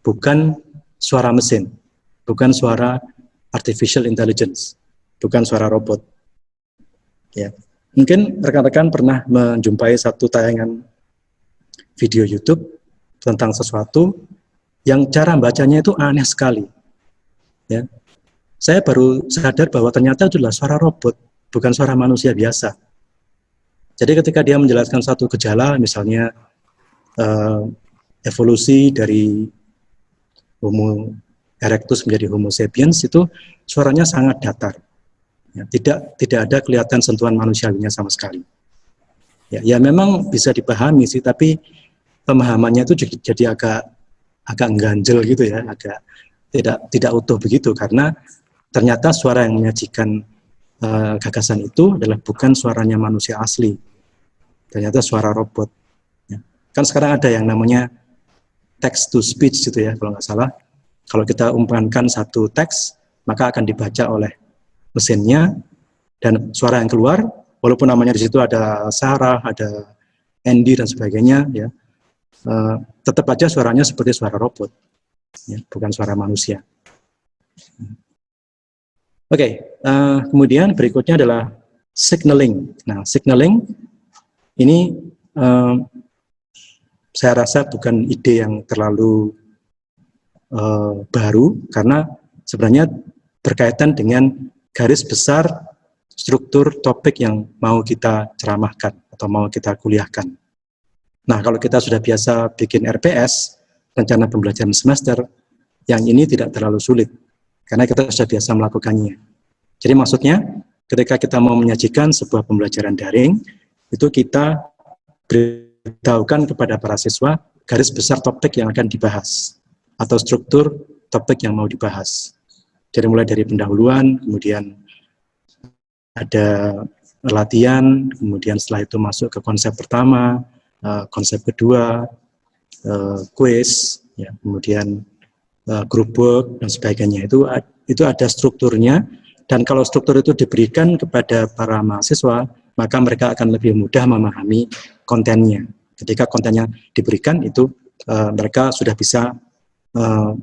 bukan suara mesin, bukan suara artificial intelligence, bukan suara robot. Ya, mungkin rekan-rekan pernah menjumpai satu tayangan video YouTube tentang sesuatu yang cara bacanya itu aneh sekali. Ya, saya baru sadar bahwa ternyata itu adalah suara robot, bukan suara manusia biasa. Jadi ketika dia menjelaskan satu gejala, misalnya evolusi dari Homo erectus menjadi Homo sapiens, itu suaranya sangat datar. Ya, tidak ada kelihatan sentuhan manusiawinya sama sekali. Ya memang bisa dipahami sih, tapi pemahamannya itu jadi agak ganjel gitu ya, agak tidak utuh begitu, karena ternyata suara yang menyajikan gagasan itu adalah bukan suaranya manusia asli, ternyata suara robot. Ya. Kan sekarang ada yang namanya text to speech gitu ya, kalau nggak salah. Kalau kita umpamkan satu teks, maka akan dibaca oleh mesinnya, dan suara yang keluar, walaupun namanya di situ ada Sarah, ada Andy dan sebagainya, ya, tetap aja suaranya seperti suara robot, ya, bukan suara manusia. Oke, kemudian berikutnya adalah signaling. Nah, signaling ini saya rasa bukan ide yang terlalu baru, karena sebenarnya berkaitan dengan garis besar struktur topik yang mau kita ceramahkan atau mau kita kuliahkan. Nah, kalau kita sudah biasa bikin RPS, rencana pembelajaran semester, yang ini tidak terlalu sulit, karena kita sudah biasa melakukannya. Jadi maksudnya, ketika kita mau menyajikan sebuah pembelajaran daring, itu kita beritahukan kepada para siswa garis besar topik yang akan dibahas, atau struktur topik yang mau dibahas. Jadi mulai dari pendahuluan, kemudian ada latihan, kemudian setelah itu masuk ke konsep pertama, konsep kedua, quiz, ya, kemudian group work dan sebagainya. Itu ada strukturnya, dan kalau struktur itu diberikan kepada para mahasiswa, maka mereka akan lebih mudah memahami kontennya. Ketika kontennya diberikan, itu mereka sudah bisa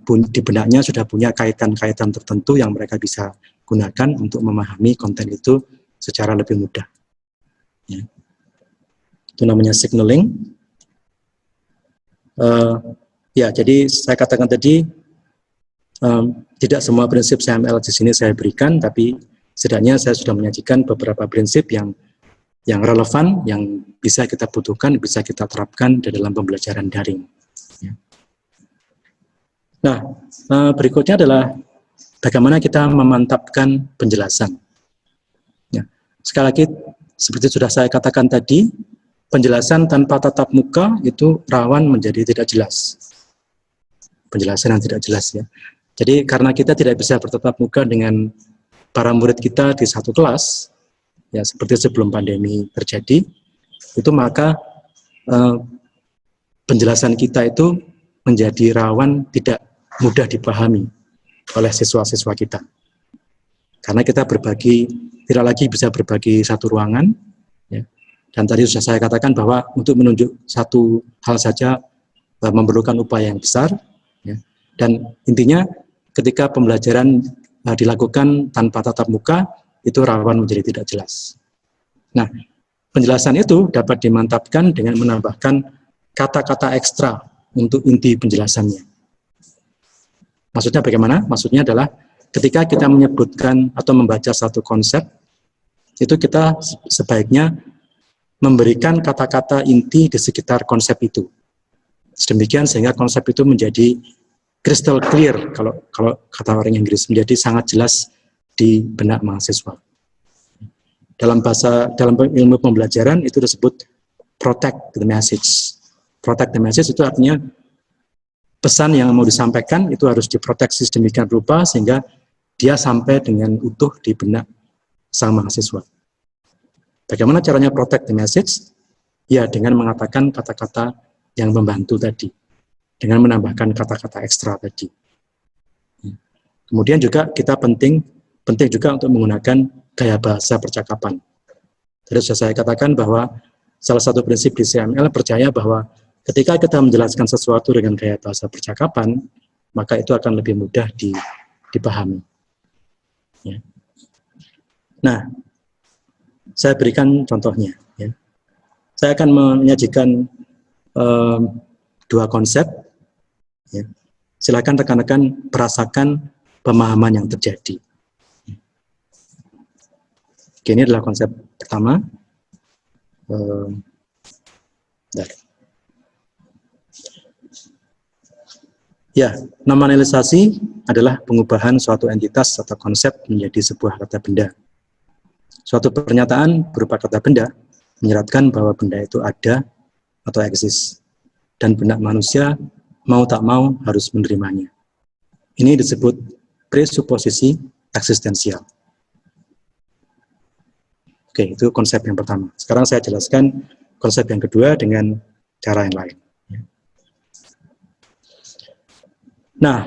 di benaknya sudah punya kaitan-kaitan tertentu yang mereka bisa gunakan untuk memahami konten itu secara lebih mudah. Ya. Itu namanya signaling. Ya, jadi saya katakan tadi, tidak semua prinsip CML di sini saya berikan, tapi setidaknya saya sudah menyajikan beberapa prinsip yang relevan, yang bisa kita butuhkan, bisa kita terapkan di dalam pembelajaran daring. Ya. Nah, berikutnya adalah bagaimana kita memantapkan penjelasan. Ya. Sekali lagi, seperti sudah saya katakan tadi, penjelasan tanpa tatap muka itu rawan menjadi tidak jelas. Penjelasan yang tidak jelas, ya. Jadi karena kita tidak bisa bertatap muka dengan para murid kita di satu kelas, ya seperti sebelum pandemi terjadi, itu maka penjelasan kita itu menjadi rawan tidak mudah dipahami oleh siswa-siswa kita. Karena kita tidak lagi bisa berbagi satu ruangan, ya. Dan tadi sudah saya katakan bahwa untuk menunjuk satu hal saja memerlukan upaya yang besar, ya. Dan intinya ketika pembelajaran dilakukan tanpa tatap muka, itu rawan menjadi tidak jelas. Nah, penjelasan itu dapat dimantapkan dengan menambahkan kata-kata ekstra untuk inti penjelasannya. Maksudnya bagaimana? Maksudnya adalah ketika kita menyebutkan atau membaca satu konsep, itu kita sebaiknya memberikan kata-kata inti di sekitar konsep itu. Sedemikian sehingga konsep itu menjadi crystal clear, kalau kata orang Inggris, menjadi sangat jelas di benak mahasiswa. Dalam ilmu pembelajaran itu disebut protect the message. Protect the message itu artinya pesan yang mau disampaikan itu harus diproteksi sedemikian rupa sehingga dia sampai dengan utuh di benak sang mahasiswa. Bagaimana caranya protect the message? Ya, dengan mengatakan kata-kata yang membantu tadi, dengan menambahkan kata-kata ekstra tadi. Kemudian juga kita penting juga untuk menggunakan gaya bahasa percakapan. Tadi sudah saya katakan bahwa salah satu prinsip di CML percaya bahwa ketika kita menjelaskan sesuatu dengan gaya bahasa percakapan, maka itu akan lebih mudah dipahami. Ya. Nah, saya berikan contohnya. Ya. Saya akan menyajikan dua konsep. Ya. Silakan rekan-rekan perasakan pemahaman yang terjadi. Oke, ini adalah konsep pertama. Bentar. Ya, nominalisasi adalah pengubahan suatu entitas atau konsep menjadi sebuah kata benda. Suatu pernyataan berupa kata benda menyeratkan bahwa benda itu ada atau eksis, dan benak manusia mau tak mau harus menerimanya. Ini disebut presuposisi eksistensial. Oke, itu konsep yang pertama. Sekarang saya jelaskan konsep yang kedua dengan cara yang lain. Nah,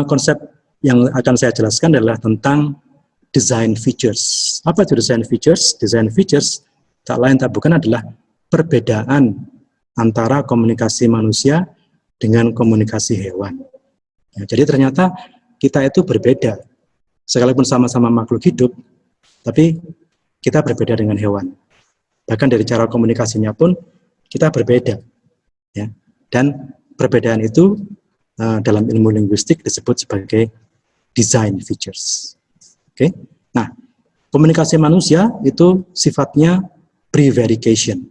konsep yang akan saya jelaskan adalah tentang design features. Apa itu design features? Design features tak lain tak bukan adalah perbedaan antara komunikasi manusia dengan komunikasi hewan. Ya, jadi ternyata kita itu berbeda. Sekalipun sama-sama makhluk hidup, tapi kita berbeda dengan hewan. Bahkan dari cara komunikasinya pun kita berbeda. Ya. Dan perbedaan itu dalam ilmu linguistik disebut sebagai design features. Oke. Nah, komunikasi manusia itu sifatnya prevarication.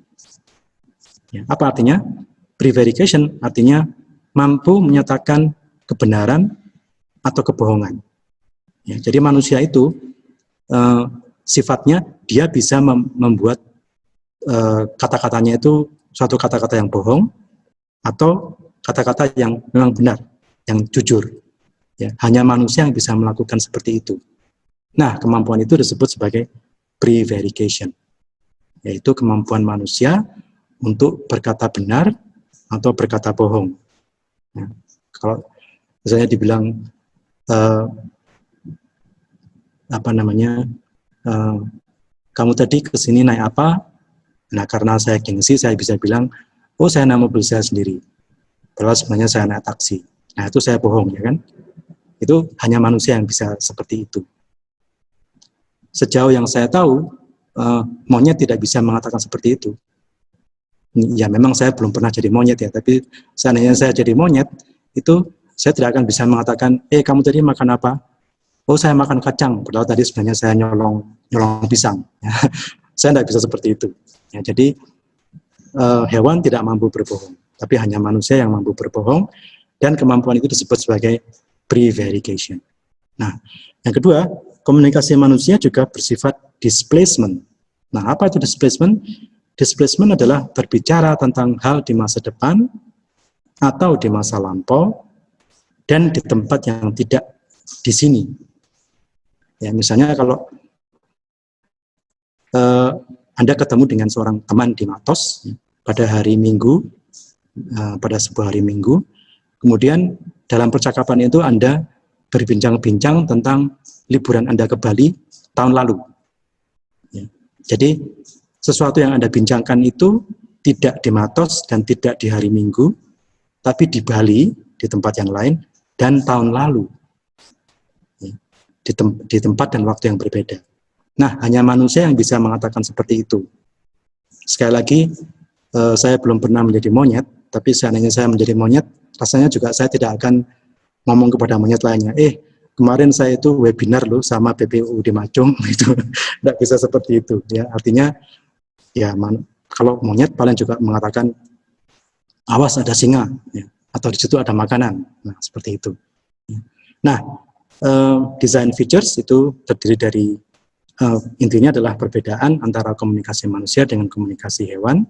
Ya, apa artinya? Prevarication artinya mampu menyatakan kebenaran atau kebohongan. Ya, jadi manusia itu sifatnya dia bisa membuat kata-katanya itu suatu kata-kata yang bohong atau kata-kata yang memang benar, yang jujur. Ya, hanya manusia yang bisa melakukan seperti itu. Nah, kemampuan itu disebut sebagai prevarication, yaitu kemampuan manusia untuk berkata benar atau berkata bohong. Ya, kalau misalnya dibilang kamu tadi ke sini naik apa? Nah, karena saya gengsi, saya bisa bilang, oh saya naik mobil saya sendiri. Padahal sebenarnya saya naik taksi. Nah, itu saya bohong, ya kan? Itu hanya manusia yang bisa seperti itu. Sejauh yang saya tahu, monyet tidak bisa mengatakan seperti itu. Ya, memang saya belum pernah jadi monyet ya, tapi seandainya saya jadi monyet, itu saya tidak akan bisa mengatakan, kamu tadi makan apa? Oh, saya makan kacang, padahal tadi sebenarnya saya nyolong pisang. Saya tidak bisa seperti itu. Ya, jadi hewan tidak mampu berbohong, tapi hanya manusia yang mampu berbohong, dan kemampuan itu disebut sebagai prevarication. Nah, yang kedua, komunikasi manusia juga bersifat displacement. Nah, apa itu displacement? Displacement adalah berbicara tentang hal di masa depan atau di masa lampau dan di tempat yang tidak di sini. Ya, misalnya kalau Anda ketemu dengan seorang teman di Matos pada hari Minggu, pada sebuah hari Minggu, kemudian dalam percakapan itu Anda berbincang-bincang tentang liburan Anda ke Bali tahun lalu. Ya. Jadi sesuatu yang Anda bincangkan itu tidak di Matos dan tidak di hari Minggu, tapi di Bali, di tempat yang lain, dan tahun lalu. Ya. Di tempat dan waktu yang berbeda. Nah, hanya manusia yang bisa mengatakan seperti itu. Sekali lagi, saya belum pernah menjadi monyet, tapi seandainya saya menjadi monyet, rasanya juga saya tidak akan ngomong kepada monyet lainnya, kemarin saya itu webinar loh sama BPU di Macung, itu tidak bisa seperti itu. Ya, artinya, ya kalau monyet paling juga mengatakan, awas ada singa, ya, atau di situ ada makanan, nah seperti itu. Nah, design features itu terdiri dari intinya adalah perbedaan antara komunikasi manusia dengan komunikasi hewan.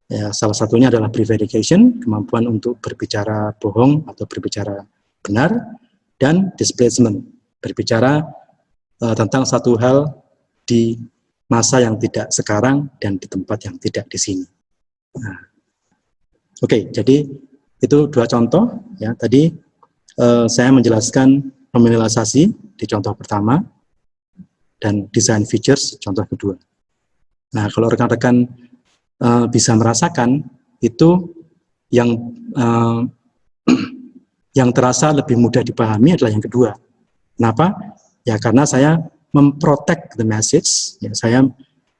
Ya, salah satunya adalah prevarication, kemampuan untuk berbicara bohong atau berbicara benar, dan displacement, berbicara tentang satu hal di masa yang tidak sekarang dan di tempat yang tidak di sini. Nah, Oke, jadi itu dua contoh. Ya, tadi saya menjelaskan nominalisasi di contoh pertama, dan design features contoh kedua. Nah, kalau rekan-rekan bisa merasakan itu yang yang terasa lebih mudah dipahami adalah yang kedua. Kenapa? Ya karena saya memprotect the message, ya, saya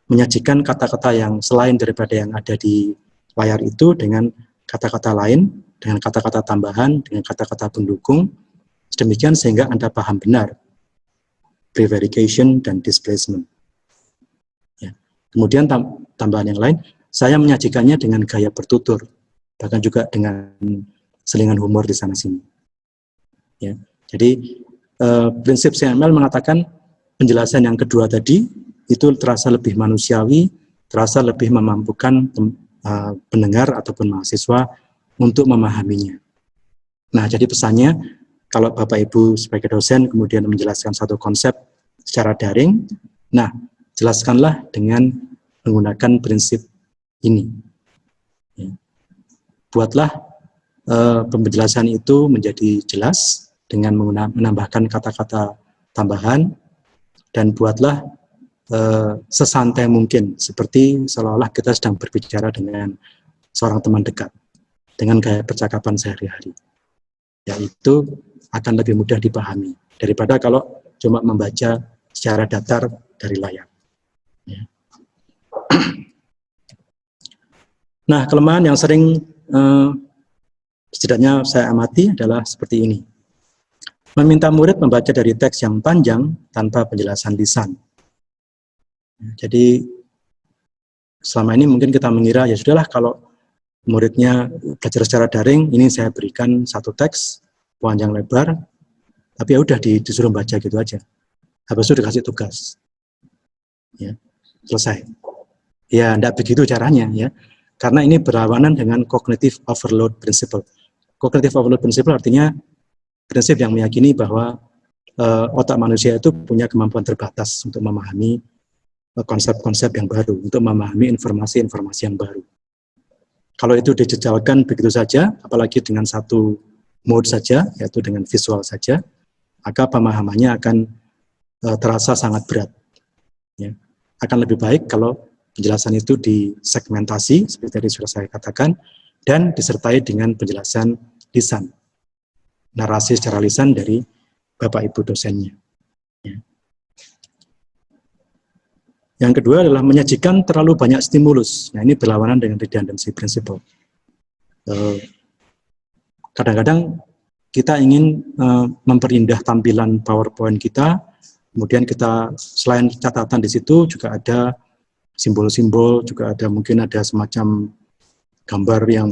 menyajikan kata-kata yang selain daripada yang ada di layar itu dengan kata-kata lain, dengan kata-kata tambahan, dengan kata-kata pendukung, sedemikian sehingga Anda paham benar prevarication dan displacement. Kemudian tambahan yang lain, saya menyajikannya dengan gaya bertutur, bahkan juga dengan selingan humor di sana-sini. Ya. Jadi prinsip CML mengatakan penjelasan yang kedua tadi itu terasa lebih manusiawi, terasa lebih memampukan pendengar ataupun mahasiswa untuk memahaminya. Nah, jadi pesannya, kalau Bapak Ibu sebagai dosen kemudian menjelaskan satu konsep secara daring, nah, jelaskanlah dengan menggunakan prinsip ini. Ya. Buatlah penjelasan itu menjadi jelas dengan menambahkan kata-kata tambahan, dan buatlah sesantai mungkin, seperti seolah-olah kita sedang berbicara dengan seorang teman dekat, dengan gaya percakapan sehari-hari. Yaitu akan lebih mudah dipahami, daripada kalau cuma membaca secara datar dari layar. Ya. Nah, kelemahan yang sering setidaknya saya amati adalah seperti ini. Meminta murid membaca dari teks yang panjang tanpa penjelasan lisan. Jadi selama ini mungkin kita mengira, ya sudahlah kalau muridnya belajar secara daring, ini saya berikan satu teks panjang lebar, tapi ya udah disuruh baca gitu aja. Habis itu dikasih tugas. Ya, selesai. Ya, enggak begitu caranya ya. Karena ini berlawanan dengan cognitive overload principle. Cognitive overload principle artinya prinsip yang meyakini bahwa otak manusia itu punya kemampuan terbatas untuk memahami konsep-konsep yang baru, untuk memahami informasi-informasi yang baru. Kalau itu dijejalkan begitu saja, apalagi dengan satu mode saja, yaitu dengan visual saja, maka pemahamannya akan terasa sangat berat. Ya. Akan lebih baik kalau penjelasan itu disegmentasi, seperti tadi sudah saya katakan, dan disertai dengan penjelasan lisan. Narasi secara lisan dari Bapak Ibu dosennya. Ya. Yang kedua adalah menyajikan terlalu banyak stimulus. Nah, ini berlawanan dengan redundancy principle. Kadang-kadang kita ingin memperindah tampilan PowerPoint kita, kemudian kita selain catatan di situ juga ada simbol-simbol, juga ada mungkin ada semacam gambar yang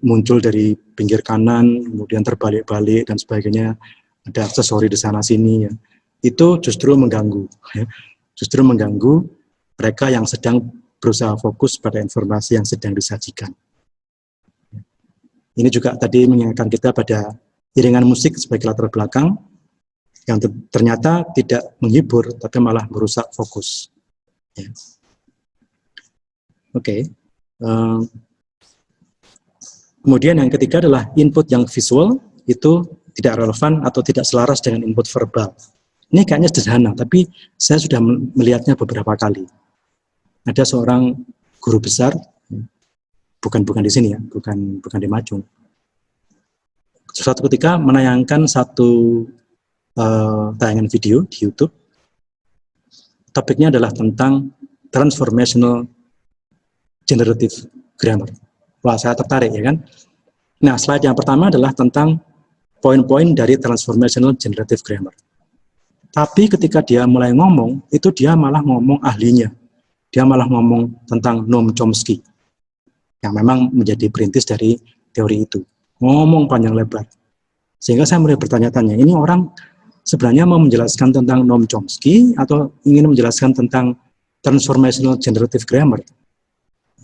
muncul dari pinggir kanan, kemudian terbalik-balik dan sebagainya, ada aksesori di sana-sini. Ya. Itu justru mengganggu. Ya. Justru mengganggu mereka yang sedang berusaha fokus pada informasi yang sedang disajikan. Ini juga tadi mengingatkan kita pada iringan musik sebagai latar belakang, yang ternyata tidak menghibur, tapi malah merusak fokus. Ya. Oke. Kemudian yang ketiga adalah input yang visual itu tidak relevan atau tidak selaras dengan input verbal. Ini kayaknya sederhana, tapi saya sudah melihatnya beberapa kali. Ada seorang guru besar, bukan di sini ya, bukan di Majung. Suatu ketika menayangkan satu tayangan video di YouTube. Topiknya adalah tentang transformational generative grammar. Wah, saya tertarik ya kan. Nah, slide yang pertama adalah tentang poin-poin dari transformational generative grammar. Tapi ketika dia mulai ngomong, itu dia malah ngomong ahlinya. Dia malah ngomong tentang Noam Chomsky, yang memang menjadi perintis dari teori itu. Ngomong panjang lebar. Sehingga saya mulai bertanya-tanya, ini orang sebenarnya mau menjelaskan tentang Noam Chomsky atau ingin menjelaskan tentang transformational generative grammar?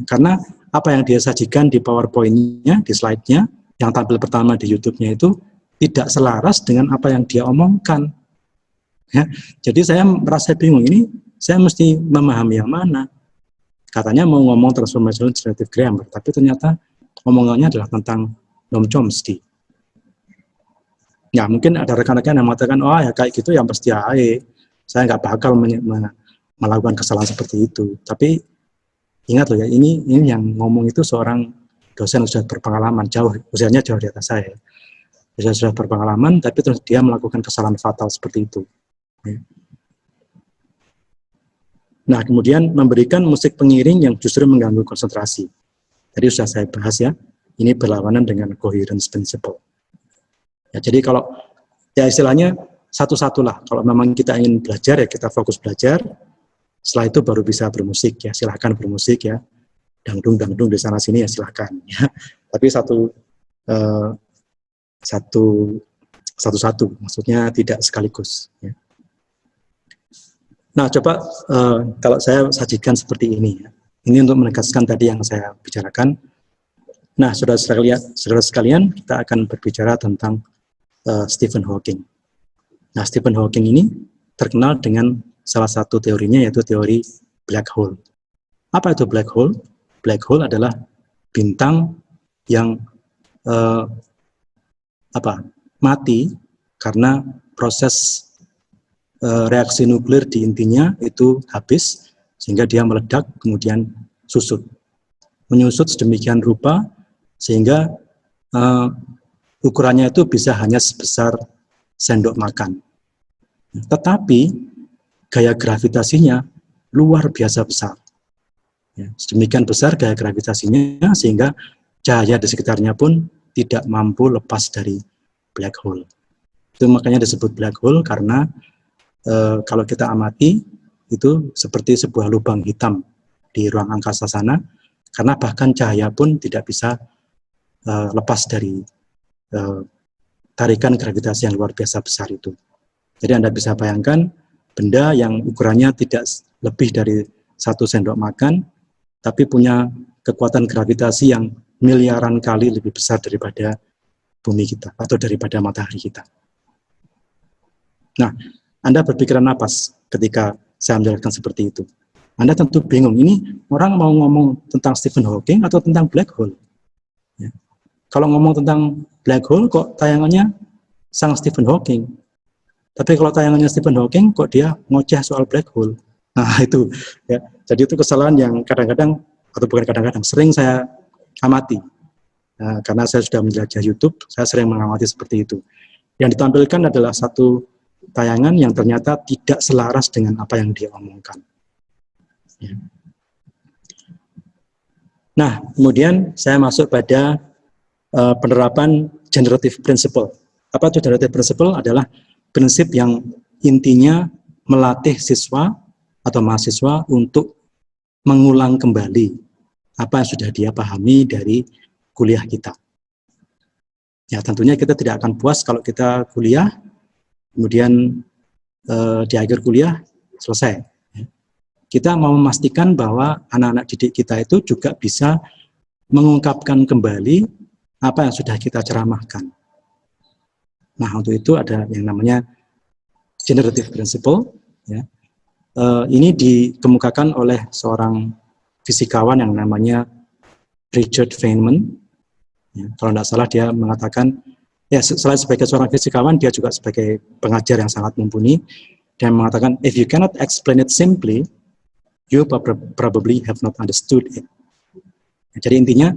Karena apa yang dia sajikan di PowerPoint-nya, di slide-nya, yang tampil pertama di YouTube-nya itu tidak selaras dengan apa yang dia omongkan. Ya, jadi saya merasa bingung, ini saya mesti memahami yang mana. Katanya mau ngomong transformational generative grammar, tapi ternyata omongannya adalah tentang Noam Chomsky. Ya mungkin ada rekan-rekan yang mengatakan, oh ya kayak gitu yang pasti AE, saya nggak bakal melakukan kesalahan seperti itu. Tapi ingat loh ya, ini yang ngomong itu seorang dosen yang sudah berpengalaman, usianya jauh di atas saya. Dia sudah berpengalaman, tapi terus dia melakukan kesalahan fatal seperti itu. Nah, kemudian memberikan musik pengiring yang justru mengganggu konsentrasi. Tadi sudah saya bahas ya, ini berlawanan dengan coherence principle. Ya, jadi kalau ya istilahnya satu-satulah, kalau memang kita ingin belajar ya kita fokus belajar, Setelah itu baru bisa bermusik ya, silahkan bermusik ya, dangdung di sana sini ya silahkan ya. Tapi satu-satu, maksudnya tidak sekaligus. Ya. Nah, coba kalau saya sajikan seperti ini ya. Ini untuk menegaskan tadi yang saya bicarakan. Nah, saudara sekalian, kita akan berbicara tentang Stephen Hawking. Nah, Stephen Hawking ini terkenal dengan salah satu teorinya, yaitu teori black hole. Apa itu black hole? Black hole adalah bintang yang mati karena proses reaksi nuklir di intinya itu habis, sehingga dia meledak kemudian susut. Menyusut sedemikian rupa sehingga ukurannya itu bisa hanya sebesar sendok makan. Tetapi gaya gravitasinya luar biasa besar. Ya, sedemikian besar gaya gravitasinya sehingga cahaya di sekitarnya pun tidak mampu lepas dari black hole. Itu makanya disebut black hole karena kalau kita amati itu seperti sebuah lubang hitam di ruang angkasa sana, karena bahkan cahaya pun tidak bisa lepas dari tarikan gravitasi yang luar biasa besar itu. Jadi Anda bisa bayangkan benda yang ukurannya tidak lebih dari 1 sendok makan, tapi punya kekuatan gravitasi yang miliaran kali lebih besar daripada bumi kita, atau daripada matahari kita. Nah, Anda berpikiran apa ketika saya menjelaskan seperti itu? Anda tentu bingung, ini orang mau ngomong tentang Stephen Hawking atau tentang black hole? Ya. Kalau ngomong tentang black hole, kok tayangannya sang Stephen Hawking? Tapi kalau tayangannya Stephen Hawking, kok dia ngoceh soal black hole? Nah, itu. Ya. Jadi itu kesalahan yang kadang-kadang, atau bukan kadang-kadang, sering saya amati. Nah, karena saya sudah menjelajah YouTube, saya sering mengamati seperti itu. Yang ditampilkan adalah satu tayangan yang ternyata tidak selaras dengan apa yang dia omongkan. Ya. Nah, kemudian saya masuk pada penerapan generative principle. Apa itu generative principle? Adalah prinsip yang intinya melatih siswa atau mahasiswa untuk mengulang kembali apa yang sudah dia pahami dari kuliah kita. Ya, tentunya kita tidak akan puas kalau kita kuliah, kemudian di akhir kuliah selesai. Kita mau memastikan bahwa anak-anak didik kita itu juga bisa mengungkapkan kembali apa yang sudah kita ceramahkan. Nah, untuk itu ada yang namanya generative principle. Ya. Ini dikemukakan oleh seorang fisikawan yang namanya Richard Feynman. Ya, kalau tidak salah dia mengatakan, ya selain sebagai seorang fisikawan, dia juga sebagai pengajar yang sangat mumpuni. Dia mengatakan, if you cannot explain it simply, you probably have not understood it. Ya, jadi intinya,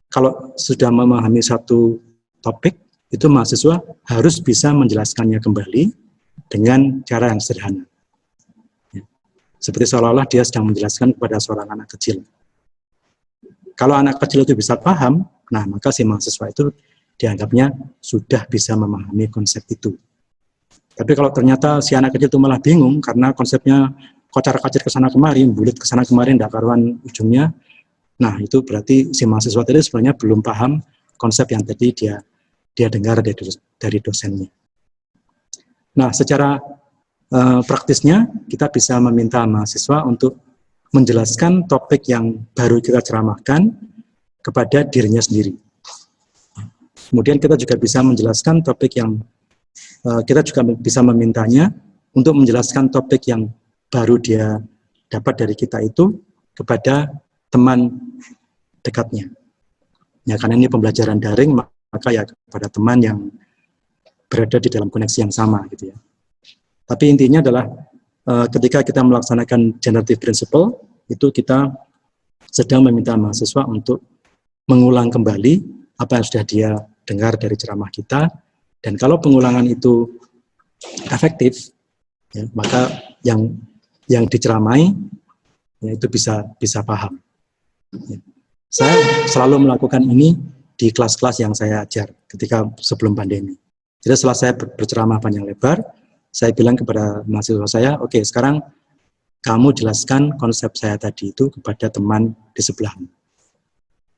kalau sudah memahami satu topik, itu mahasiswa harus bisa menjelaskannya kembali dengan cara yang sederhana. Ya. Seperti seolah-olah dia sedang menjelaskan kepada seorang anak kecil. Kalau anak kecil itu bisa paham, nah maka si mahasiswa itu dianggapnya sudah bisa memahami konsep itu. Tapi kalau ternyata si anak kecil itu malah bingung karena konsepnya kocar-kacir ke sana kemari, bulat ke sana kemari, tidak karuan ujungnya, nah itu berarti si mahasiswa tadi sebenarnya belum paham konsep yang tadi dia dengar dari dosennya. Nah, secara praktisnya kita bisa meminta mahasiswa untuk menjelaskan topik yang baru kita ceramahkan kepada dirinya sendiri. Kemudian kita juga bisa menjelaskan topik yang kita juga bisa memintanya untuk menjelaskan topik yang baru dia dapat dari kita itu kepada teman dekatnya. Ya, karena ini pembelajaran daring, maka ya kepada teman yang berada di dalam koneksi yang sama gitu ya. Tapi intinya adalah ketika kita melaksanakan generative principle, itu kita sedang meminta mahasiswa untuk mengulang kembali apa yang sudah dia dengar dari ceramah kita, dan kalau pengulangan itu efektif, ya, maka yang diceramai ya, itu bisa paham. Ya. Saya selalu melakukan ini di kelas-kelas yang saya ajar ketika sebelum pandemi. Jadi setelah saya berceramah panjang lebar, saya bilang kepada mahasiswa saya, oke, sekarang kamu jelaskan konsep saya tadi itu kepada teman di sebelahmu.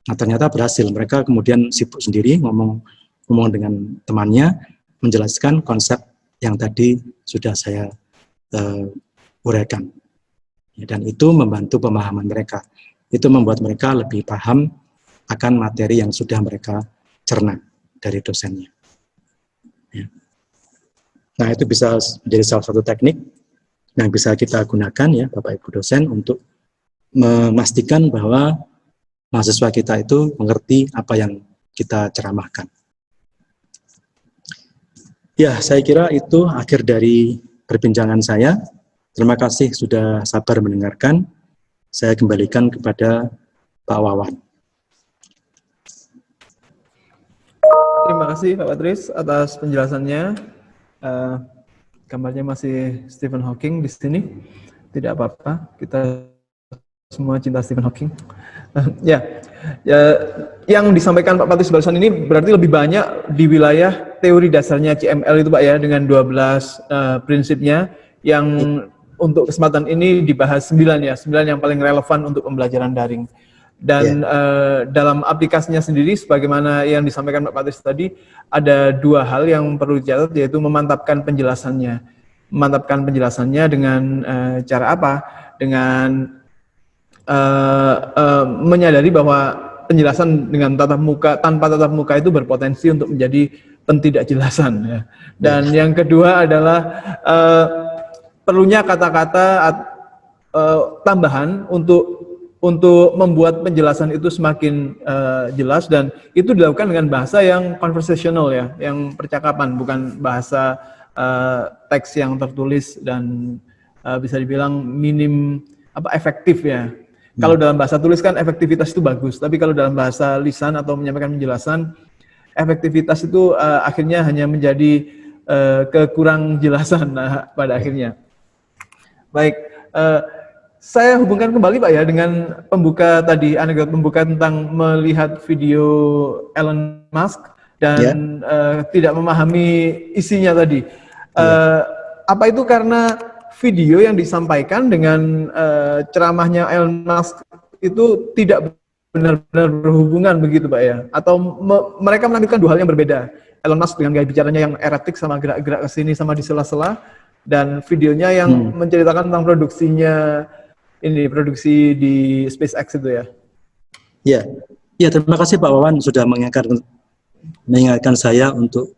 Nah, ternyata berhasil. Mereka kemudian sibuk sendiri ngomong dengan temannya, menjelaskan konsep yang tadi sudah saya uraikan. Dan itu membantu pemahaman mereka. Itu membuat mereka lebih paham akan materi yang sudah mereka cerna dari dosennya. Ya. Nah, itu bisa menjadi salah satu teknik yang bisa kita gunakan ya Bapak Ibu dosen untuk memastikan bahwa mahasiswa kita itu mengerti apa yang kita ceramahkan. Ya, saya kira itu akhir dari perbincangan saya. Terima kasih sudah sabar mendengarkan. Saya kembalikan kepada Pak Wawan. Terima kasih Pak Patris atas penjelasannya. Gambarnya masih Stephen Hawking di sini. Tidak apa-apa, kita semua cinta Stephen Hawking. Ya, yang disampaikan Pak Patris barusan ini berarti lebih banyak di wilayah teori dasarnya CML itu Pak ya, dengan 12 prinsipnya yang untuk kesempatan ini dibahas 9 ya, 9 yang paling relevan untuk pembelajaran daring. Dan dalam aplikasinya sendiri, sebagaimana yang disampaikan Pak Patris tadi, ada 2 hal yang perlu dicatat, yaitu memantapkan penjelasannya. Memantapkan penjelasannya dengan cara apa? Dengan menyadari bahwa penjelasan dengan tatap muka, tanpa tatap muka itu berpotensi untuk menjadi pentidakjelasan. Ya. Dan yang kedua adalah perlunya kata-kata tambahan untuk membuat penjelasan itu semakin jelas, dan itu dilakukan dengan bahasa yang conversational ya, yang percakapan, bukan bahasa teks yang tertulis dan bisa dibilang minim efektif ya. Kalau dalam bahasa tulis kan efektivitas itu bagus, tapi kalau dalam bahasa lisan atau menyampaikan penjelasan, efektivitas itu akhirnya hanya menjadi kekurang jelasan pada akhirnya. Baik, saya hubungkan kembali Pak ya dengan pembuka tadi, anekdot pembuka tentang melihat video Elon Musk dan tidak memahami isinya tadi. Apa itu karena video yang disampaikan dengan ceramahnya Elon Musk itu tidak benar-benar berhubungan begitu Pak ya? Atau mereka menampilkan 2 hal yang berbeda. Elon Musk dengan gaya bicaranya yang erratik sama gerak-gerak ke sini sama di sela-sela, dan videonya yang menceritakan tentang produksi di SpaceX itu ya. Ya, terima kasih Pak Wawan sudah mengingatkan saya untuk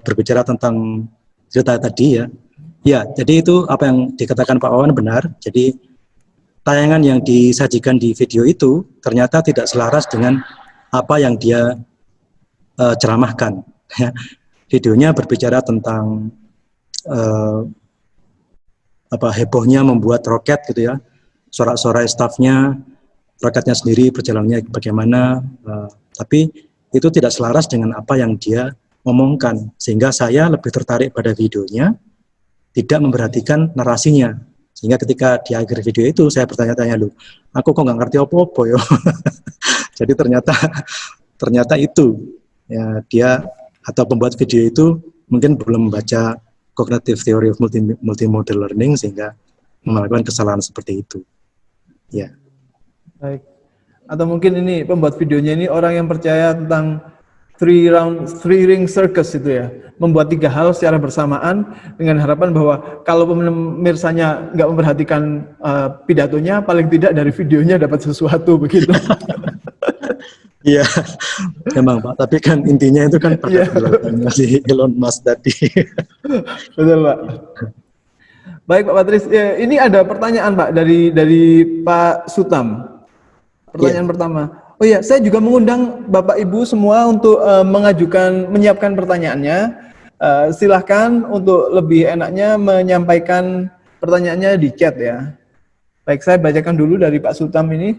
berbicara tentang cerita tadi ya. Ya, jadi itu apa yang dikatakan Pak Wawan benar. Jadi tayangan yang disajikan di video itu ternyata tidak selaras dengan apa yang dia ceramahkan. Videonya berbicara tentang hebohnya membuat roket gitu ya, sorak-sorai stafnya, roketnya sendiri perjalanannya bagaimana, tapi itu tidak selaras dengan apa yang dia omongkan, sehingga saya lebih tertarik pada videonya, tidak memperhatikan narasinya, sehingga ketika di akhir video itu saya bertanya-tanya, loh, aku kok nggak ngerti apa-apa ya. Jadi ternyata itu ya, dia atau pembuat video itu mungkin belum membaca Cognitive Theory of Multimodal Learning sehingga melakukan kesalahan seperti itu. Ya. Baik. Atau mungkin ini pembuat videonya ini orang yang percaya tentang three ring circus itu ya, membuat 3 hal secara bersamaan dengan harapan bahwa kalau pemirsanya nggak memperhatikan pidatonya, paling tidak dari videonya dapat sesuatu begitu. Iya, memang Pak. Tapi kan intinya itu kan pada penjelasannya si Elon Musk tadi. Betul Pak. Baik Pak Patris, ya, ini ada pertanyaan Pak dari Pak Sutam. Pertanyaan pertama. Oh iya, saya juga mengundang Bapak Ibu semua untuk menyiapkan pertanyaannya. Silahkan untuk lebih enaknya menyampaikan pertanyaannya di chat ya. Baik, saya bacakan dulu dari Pak Sutam ini.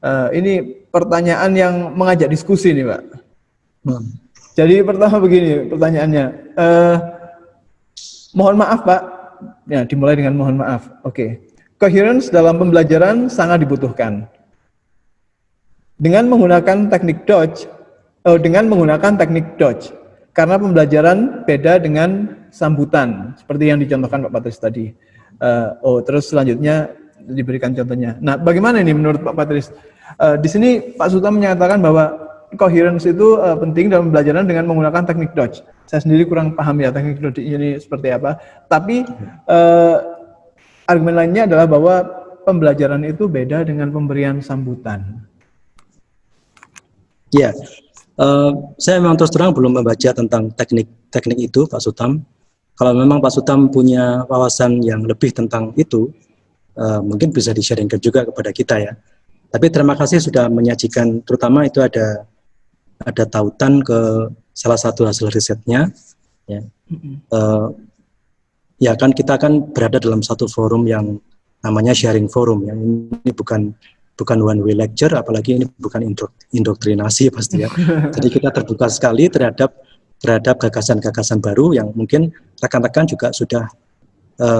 Ini pertanyaan yang mengajak diskusi nih Pak. Jadi pertama begini pertanyaannya. Mohon maaf Pak. Ya, dimulai dengan mohon maaf. Oke. Coherence dalam pembelajaran sangat dibutuhkan. Dengan menggunakan teknik Dodge, karena pembelajaran beda dengan sambutan, seperti yang dicontohkan Pak Patris tadi. Terus selanjutnya diberikan contohnya. Nah, bagaimana ini menurut Pak Patris? Di sini Pak Sultan menyatakan bahwa coherence itu penting dalam pembelajaran dengan menggunakan teknik Dodge. Saya sendiri kurang paham ya teknik Dodge ini seperti apa. Tapi argumen lainnya adalah bahwa pembelajaran itu beda dengan pemberian sambutan. Ya, saya memang terus terang belum membaca tentang teknik itu, Pak Sutam. Kalau memang Pak Sutam punya wawasan yang lebih tentang itu, mungkin bisa di-sharingkan juga kepada kita ya. Tapi terima kasih sudah menyajikan, terutama itu ada tautan ke salah satu hasil risetnya. Ya, ya kan kita kan berada dalam satu forum yang namanya sharing forum. Yang ini bukan one way lecture, apalagi ini bukan indoktrinasi pasti ya. Jadi kita terbuka sekali terhadap gagasan-gagasan baru yang mungkin rekan-rekan juga sudah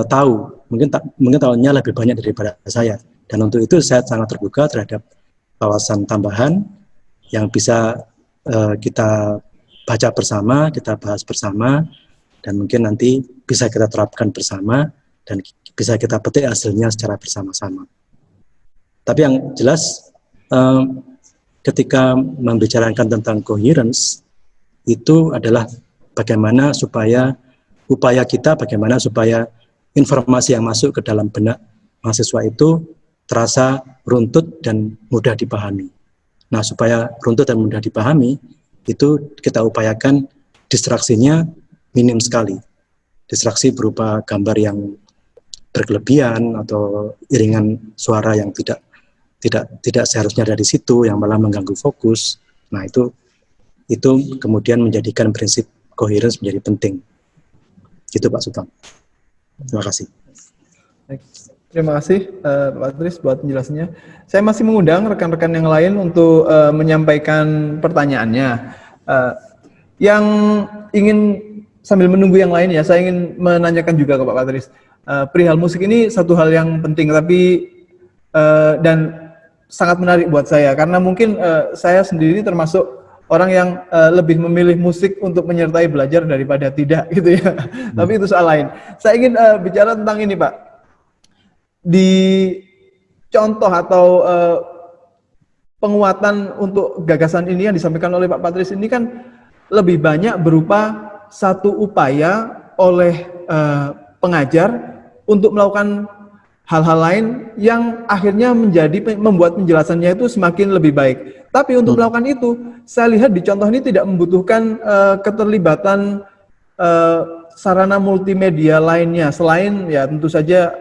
tahu, mungkin tahunya lebih banyak daripada saya. Dan untuk itu saya sangat terbuka terhadap wawasan tambahan yang bisa kita baca bersama, kita bahas bersama, dan mungkin nanti bisa kita terapkan bersama dan bisa kita petik hasilnya secara bersama-sama. Tapi yang jelas ketika membicarakan tentang coherence itu adalah bagaimana supaya bagaimana supaya informasi yang masuk ke dalam benak mahasiswa itu terasa runtut dan mudah dipahami. Nah, supaya runtut dan mudah dipahami itu kita upayakan distraksinya minim sekali. Distraksi berupa gambar yang berkelebihan atau iringan suara yang tidak seharusnya ada di situ, yang malah mengganggu fokus. Nah, itu kemudian menjadikan prinsip coherence menjadi penting. Gitu Pak Sultan. Terima kasih. Terima kasih Pak Patris buat penjelasannya. Saya masih mengundang rekan-rekan yang lain untuk menyampaikan pertanyaannya. Yang ingin sambil menunggu yang lain ya, saya ingin menanyakan juga ke Pak Patris. Perihal musik ini satu hal yang penting, tapi dan sangat menarik buat saya karena mungkin saya sendiri termasuk orang yang lebih memilih musik untuk menyertai belajar daripada tidak gitu ya. Tapi itu soal lain. Saya ingin bicara tentang ini Pak. Di contoh atau penguatan untuk gagasan ini yang disampaikan oleh Pak Patris ini kan lebih banyak berupa satu upaya oleh pengajar untuk melakukan hal-hal lain yang akhirnya membuat penjelasannya itu semakin lebih baik. Tapi untuk melakukan itu, saya lihat di contoh ini tidak membutuhkan keterlibatan sarana multimedia lainnya selain ya tentu saja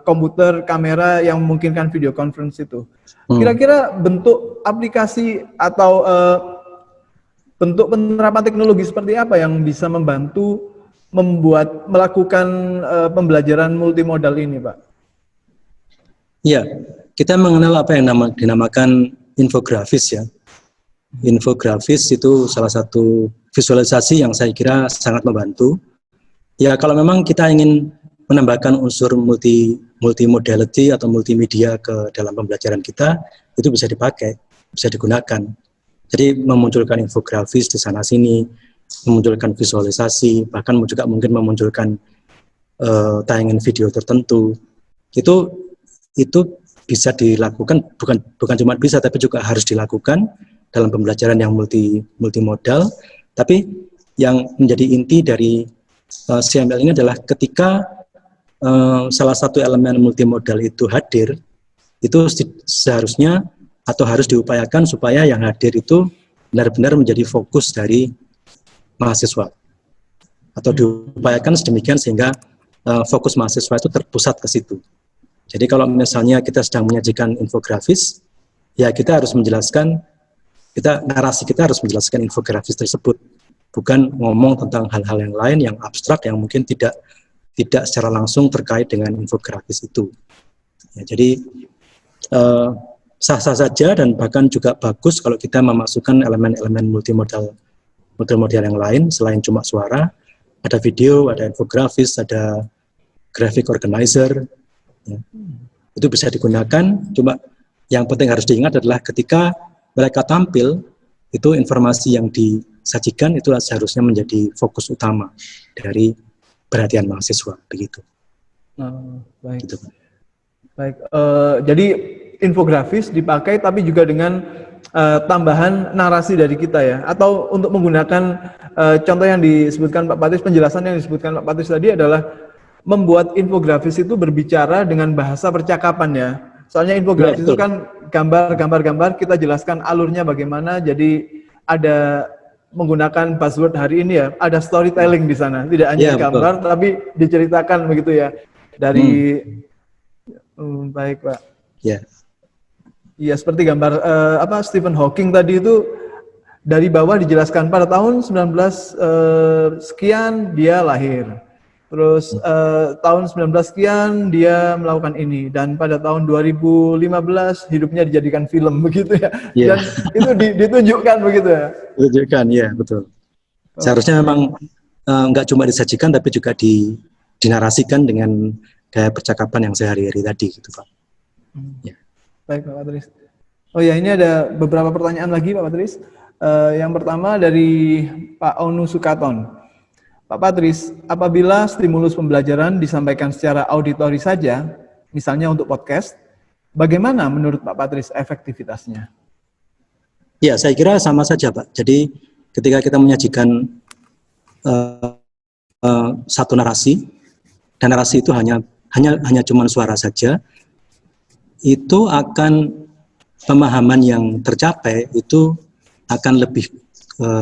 komputer, kamera yang memungkinkan video conference itu. Kira-kira bentuk aplikasi atau bentuk penerapan teknologi seperti apa yang bisa membantu melakukan pembelajaran multimodal ini, Pak? Ya, kita mengenal apa yang dinamakan infografis ya. Infografis itu salah satu visualisasi yang saya kira sangat membantu. Ya, kalau memang kita ingin menambahkan unsur multimodality atau multimedia ke dalam pembelajaran kita, itu bisa dipakai, bisa digunakan. Jadi memunculkan infografis di sana sini, memunculkan visualisasi, bahkan juga mungkin memunculkan tayangan video tertentu. Itu bisa dilakukan, bukan cuma bisa, tapi juga harus dilakukan dalam pembelajaran yang multimodal. Tapi yang menjadi inti dari CML ini adalah ketika salah satu elemen multimodal itu hadir, itu seharusnya atau harus diupayakan supaya yang hadir itu benar-benar menjadi fokus dari mahasiswa, atau diupayakan sedemikian sehingga fokus mahasiswa itu terpusat ke situ. Jadi kalau misalnya kita sedang menyajikan infografis, ya kita harus menjelaskan, narasi kita harus menjelaskan infografis tersebut, bukan ngomong tentang hal-hal yang lain yang abstrak yang mungkin tidak secara langsung terkait dengan infografis itu. Ya, jadi sah-sah saja dan bahkan juga bagus kalau kita memasukkan elemen-elemen multimodal yang lain selain cuma suara, ada video, ada infografis, ada graphic organizer, ya. Itu bisa digunakan. Cuma yang penting harus diingat adalah ketika mereka tampil, itu informasi yang disajikan itu seharusnya menjadi fokus utama dari perhatian mahasiswa, begitu. Baik. Gitu. Baik, jadi infografis dipakai tapi juga dengan tambahan narasi dari kita ya, atau untuk menggunakan contoh yang disebutkan Pak Patris, penjelasan yang disebutkan Pak Patris tadi adalah membuat infografis itu berbicara dengan bahasa percakapan ya. Soalnya infografis itu kan gambar, kita jelaskan alurnya bagaimana, jadi ada menggunakan buzzword hari ini ya, ada storytelling di sana, tidak hanya gambar tapi diceritakan begitu ya dari baik Pak. Iya, seperti gambar Stephen Hawking tadi itu dari bawah dijelaskan pada tahun 19 sekian dia lahir. Terus tahun 19 sekian dia melakukan ini, dan pada tahun 2015 hidupnya dijadikan film begitu ya. Dan itu ditunjukkan begitu ya. Ditunjukkan, ya betul. Seharusnya memang nggak cuma disajikan tapi juga dinarasikan dengan gaya percakapan yang sehari-hari tadi gitu Pak. Ya. Baik Pak Patris. Oh ya, ini ada beberapa pertanyaan lagi Pak Patris. Yang pertama dari Pak Onu Sukaton. Pak Patris, apabila stimulus pembelajaran disampaikan secara auditori saja, misalnya untuk podcast, bagaimana menurut Pak Patris efektivitasnya? Ya, saya kira sama saja Pak. Jadi ketika kita menyajikan satu narasi, dan narasi itu hanya cuma suara saja, itu akan pemahaman yang tercapai itu akan lebih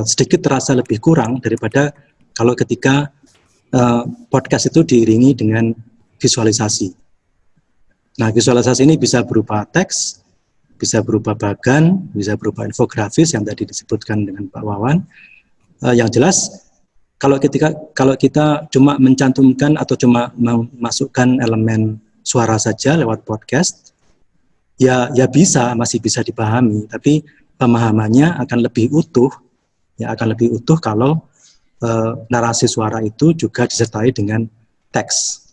sedikit terasa lebih kurang daripada kalau ketika podcast itu diiringi dengan visualisasi. Nah, visualisasi ini bisa berupa teks, bisa berupa bagan, bisa berupa infografis yang tadi disebutkan dengan Pak Wawan. Yang jelas kalau kita cuma mencantumkan atau cuma memasukkan elemen suara saja lewat podcast, ya masih bisa dipahami, tapi pemahamannya akan lebih utuh kalau narasi suara itu juga disertai dengan teks,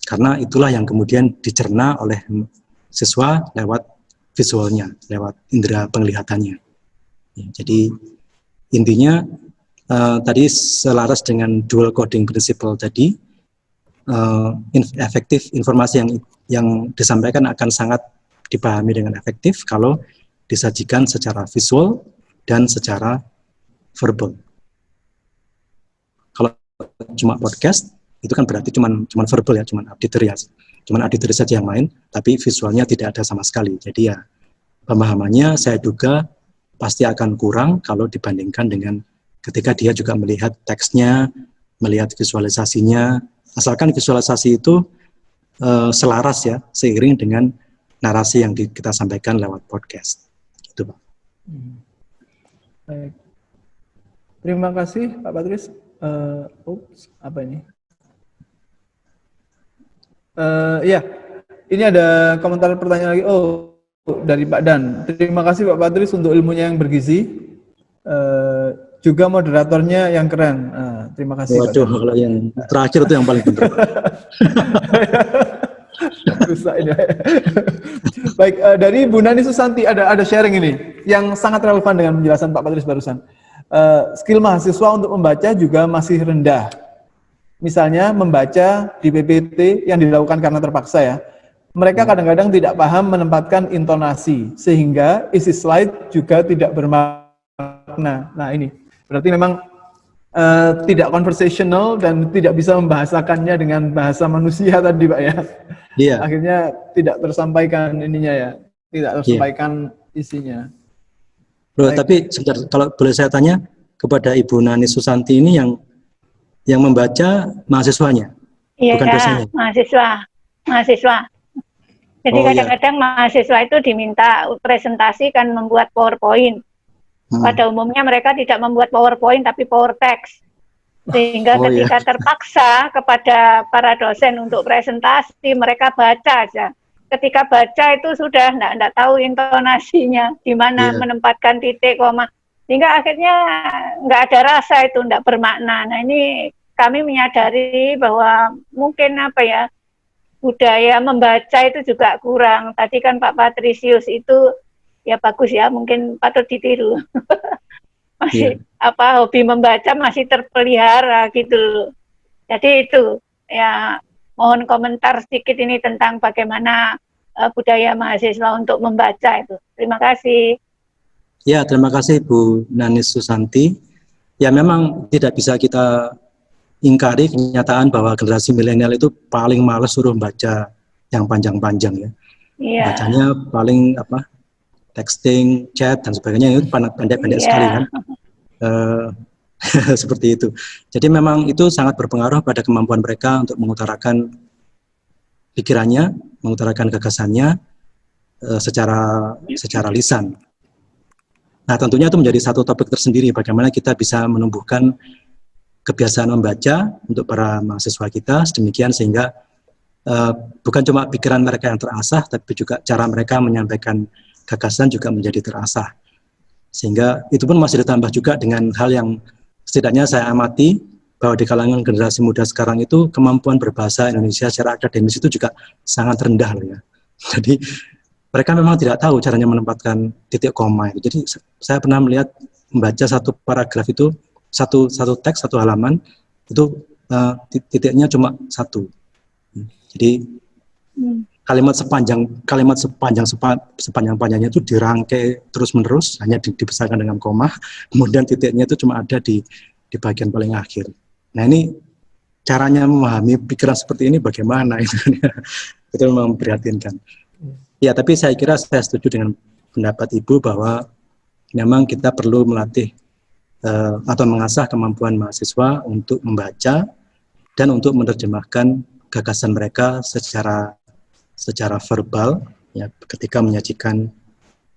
karena itulah yang kemudian dicerna oleh siswa lewat visualnya, lewat indera penglihatannya. Ya, jadi intinya tadi selaras dengan dual coding principle tadi, efektif informasi yang disampaikan akan sangat dipahami dengan efektif kalau disajikan secara visual dan secara verbal. Kalau cuma podcast, itu kan berarti cuma verbal ya, cuma auditory saja yang main, tapi visualnya tidak ada sama sekali. Jadi ya pemahamannya saya duga pasti akan kurang kalau dibandingkan dengan ketika dia juga melihat teksnya, melihat visualisasinya, asalkan visualisasi itu selaras ya, seiring dengan narasi yang kita sampaikan lewat podcast. Gitu Pak. Baik. Terima kasih Pak Patris. Apa ini? Ya, ini ada komentar pertanyaan lagi. Dari Pak Dan. Terima kasih Pak Patris untuk ilmunya yang bergizi. Juga moderatornya yang keren. Terima kasih. Waduh, kalau yang terakhir itu yang paling benar. Susah ini. Baik, dari Bu Nani Susanti ada sharing ini yang sangat relevan dengan penjelasan Pak Patris barusan. Skill mahasiswa untuk membaca juga masih rendah. Misalnya membaca di PPT yang dilakukan karena terpaksa ya. Mereka kadang-kadang tidak paham menempatkan intonasi sehingga isi slide juga tidak bermakna. Nah, ini berarti memang tidak conversational dan tidak bisa membahasakannya dengan bahasa manusia tadi Pak ya. Iya. Akhirnya tidak tersampaikan ininya ya, tidak tersampaikan isinya. Loh, tapi sebentar, kalau boleh saya tanya kepada Ibu Nani Susanti ini yang membaca mahasiswanya, bukan dosennya? Mahasiswa. Jadi kadang-kadang mahasiswa itu diminta presentasi kan membuat PowerPoint. Pada umumnya mereka tidak membuat PowerPoint tapi power text. Sehingga ketika terpaksa kepada para dosen untuk presentasi, mereka baca aja. Ketika baca itu sudah enggak tahu intonasinya, di mana menempatkan titik, koma. Sehingga akhirnya enggak ada rasa, itu enggak bermakna. Nah, ini kami menyadari bahwa mungkin budaya membaca itu juga kurang. Tadi kan Pak Patrisius itu ya bagus ya, mungkin patut ditiru. Masih hobi membaca masih terpelihara gitu loh. Jadi itu ya, mohon komentar sedikit ini tentang bagaimana budaya mahasiswa untuk membaca itu. Terima kasih. Ya, terima kasih Bu Nanis Susanti. Ya, memang tidak bisa kita ingkari kenyataan bahwa generasi milenial itu paling males suruh baca yang panjang-panjang ya. Iya. Bacanya paling apa? Texting, chat dan sebagainya itu pendek-pendek sekali kan. Seperti itu. Jadi memang itu sangat berpengaruh pada kemampuan mereka untuk mengutarakan pikirannya, mengutarakan gagasannya secara lisan. Nah, tentunya itu menjadi satu topik tersendiri bagaimana kita bisa menumbuhkan kebiasaan membaca untuk para mahasiswa kita sedemikian sehingga bukan cuma pikiran mereka yang terasah, tapi juga cara mereka menyampaikan gagasan juga menjadi terasah. Sehingga itu pun masih ditambah juga dengan hal yang setidaknya saya amati bahwa di kalangan generasi muda sekarang itu kemampuan berbahasa Indonesia secara akademis itu juga sangat rendah loh ya. Jadi mereka memang tidak tahu caranya menempatkan titik koma itu. Jadi saya pernah membaca satu paragraf itu, satu teks, satu halaman, itu titiknya cuma satu. Jadi kalimat sepanjang-panjangnya itu dirangkai terus-menerus, hanya dibesarkan dengan koma, kemudian titiknya itu cuma ada di bagian paling akhir. Nah, ini caranya memahami pikiran seperti ini bagaimana itu memang memprihatinkan. Ya, tapi saya kira saya setuju dengan pendapat Ibu bahwa memang kita perlu melatih atau mengasah kemampuan mahasiswa untuk membaca dan untuk menerjemahkan gagasan mereka secara verbal ya ketika menyajikan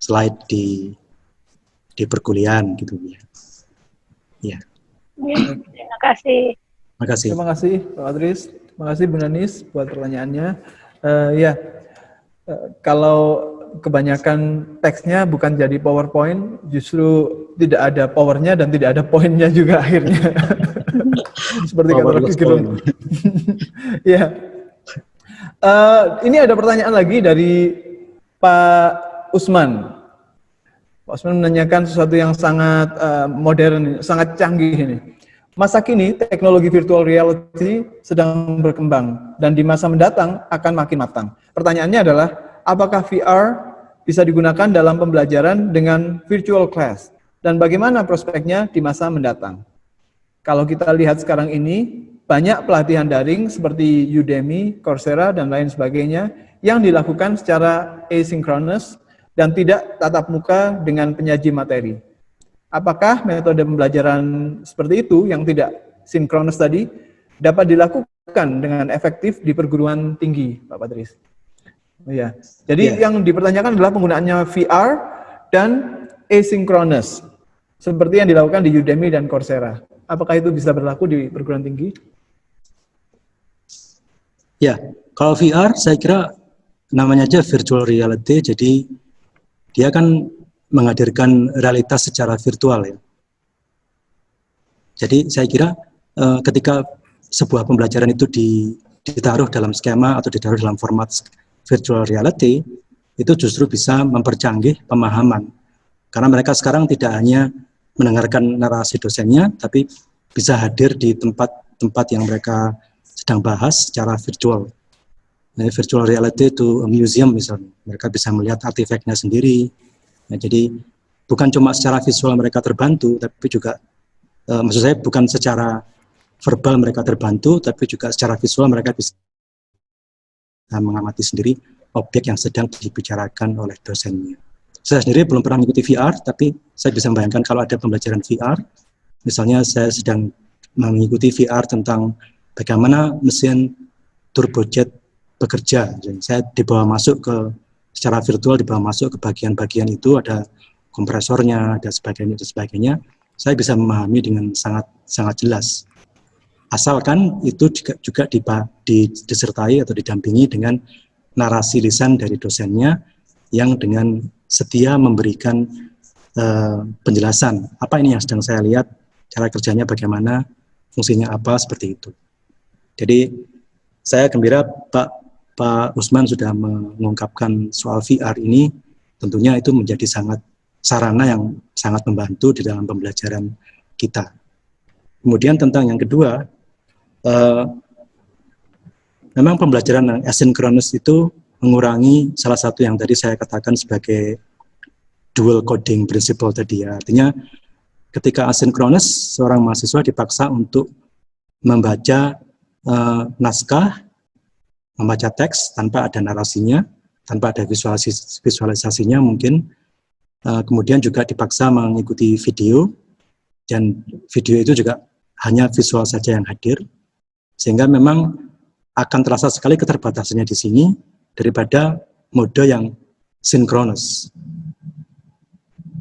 slide di perkuliahan gitu ya. Ya. Terima kasih. Terima kasih. Terima kasih Pak Adris. Terima kasih Bu Nanis buat pertanyaannya. Kalau kebanyakan teksnya bukan jadi PowerPoint, justru tidak ada powernya dan tidak ada poinnya juga akhirnya. Seperti kata Rocky Gerung. Ya. Ini ada pertanyaan lagi dari Pak Usman. Pak Usman menanyakan sesuatu yang sangat modern, sangat canggih ini. Masa kini teknologi virtual reality sedang berkembang dan di masa mendatang akan makin matang. Pertanyaannya adalah, apakah VR bisa digunakan dalam pembelajaran dengan virtual class dan bagaimana prospeknya di masa mendatang? Kalau kita lihat sekarang ini, banyak pelatihan daring seperti Udemy, Coursera, dan lain sebagainya yang dilakukan secara asynchronous dan tidak tatap muka dengan penyaji materi. Apakah metode pembelajaran seperti itu yang tidak sinkronus tadi dapat dilakukan dengan efektif di perguruan tinggi, Pak Patris? Ya. Jadi yang dipertanyakan adalah penggunaannya VR dan asynchronous, seperti yang dilakukan di Udemy dan Coursera. Apakah itu bisa berlaku di perguruan tinggi? Ya, kalau VR saya kira namanya aja virtual reality, jadi dia kan menghadirkan realitas secara virtual ya. Jadi saya kira ketika sebuah pembelajaran itu ditaruh dalam skema atau ditaruh dalam format virtual reality, itu justru bisa mempercanggih pemahaman. Karena mereka sekarang tidak hanya mendengarkan narasi dosennya, tapi bisa hadir di tempat-tempat yang mereka sedang bahas secara virtual. Nah, virtual reality itu museum misalnya, mereka bisa melihat artefaknya sendiri. Nah, jadi bukan cuma secara visual mereka terbantu, tapi juga maksud saya bukan secara verbal mereka terbantu, tapi juga secara visual mereka bisa mengamati sendiri objek yang sedang dibicarakan oleh dosennya. Saya sendiri belum pernah mengikuti VR, tapi saya bisa membayangkan kalau ada pembelajaran VR, misalnya saya sedang mengikuti VR tentang bagaimana mesin turbojet bekerja. Jadi saya secara virtual dibawa masuk ke bagian-bagian itu, ada kompresornya, ada sebagainya. Saya bisa memahami dengan sangat jelas. Asalkan itu juga disertai atau didampingi dengan narasi lisan dari dosennya yang dengan setia memberikan penjelasan. Apa ini yang sedang saya lihat, cara kerjanya bagaimana, fungsinya apa, seperti itu. Jadi saya gembira Pak Usman sudah mengungkapkan soal VR ini, tentunya itu menjadi sarana yang sangat membantu di dalam pembelajaran kita. Kemudian tentang yang kedua, memang pembelajaran yang asinkronus itu mengurangi salah satu yang tadi saya katakan sebagai dual coding principle tadi ya. Artinya ketika asinkronus, seorang mahasiswa dipaksa untuk membaca naskah, membaca teks tanpa ada narasinya, tanpa ada visualisasinya mungkin. Kemudian juga dipaksa mengikuti video, dan video itu juga hanya visual saja yang hadir, sehingga memang akan terasa sekali keterbatasannya di sini daripada mode yang sinkronus.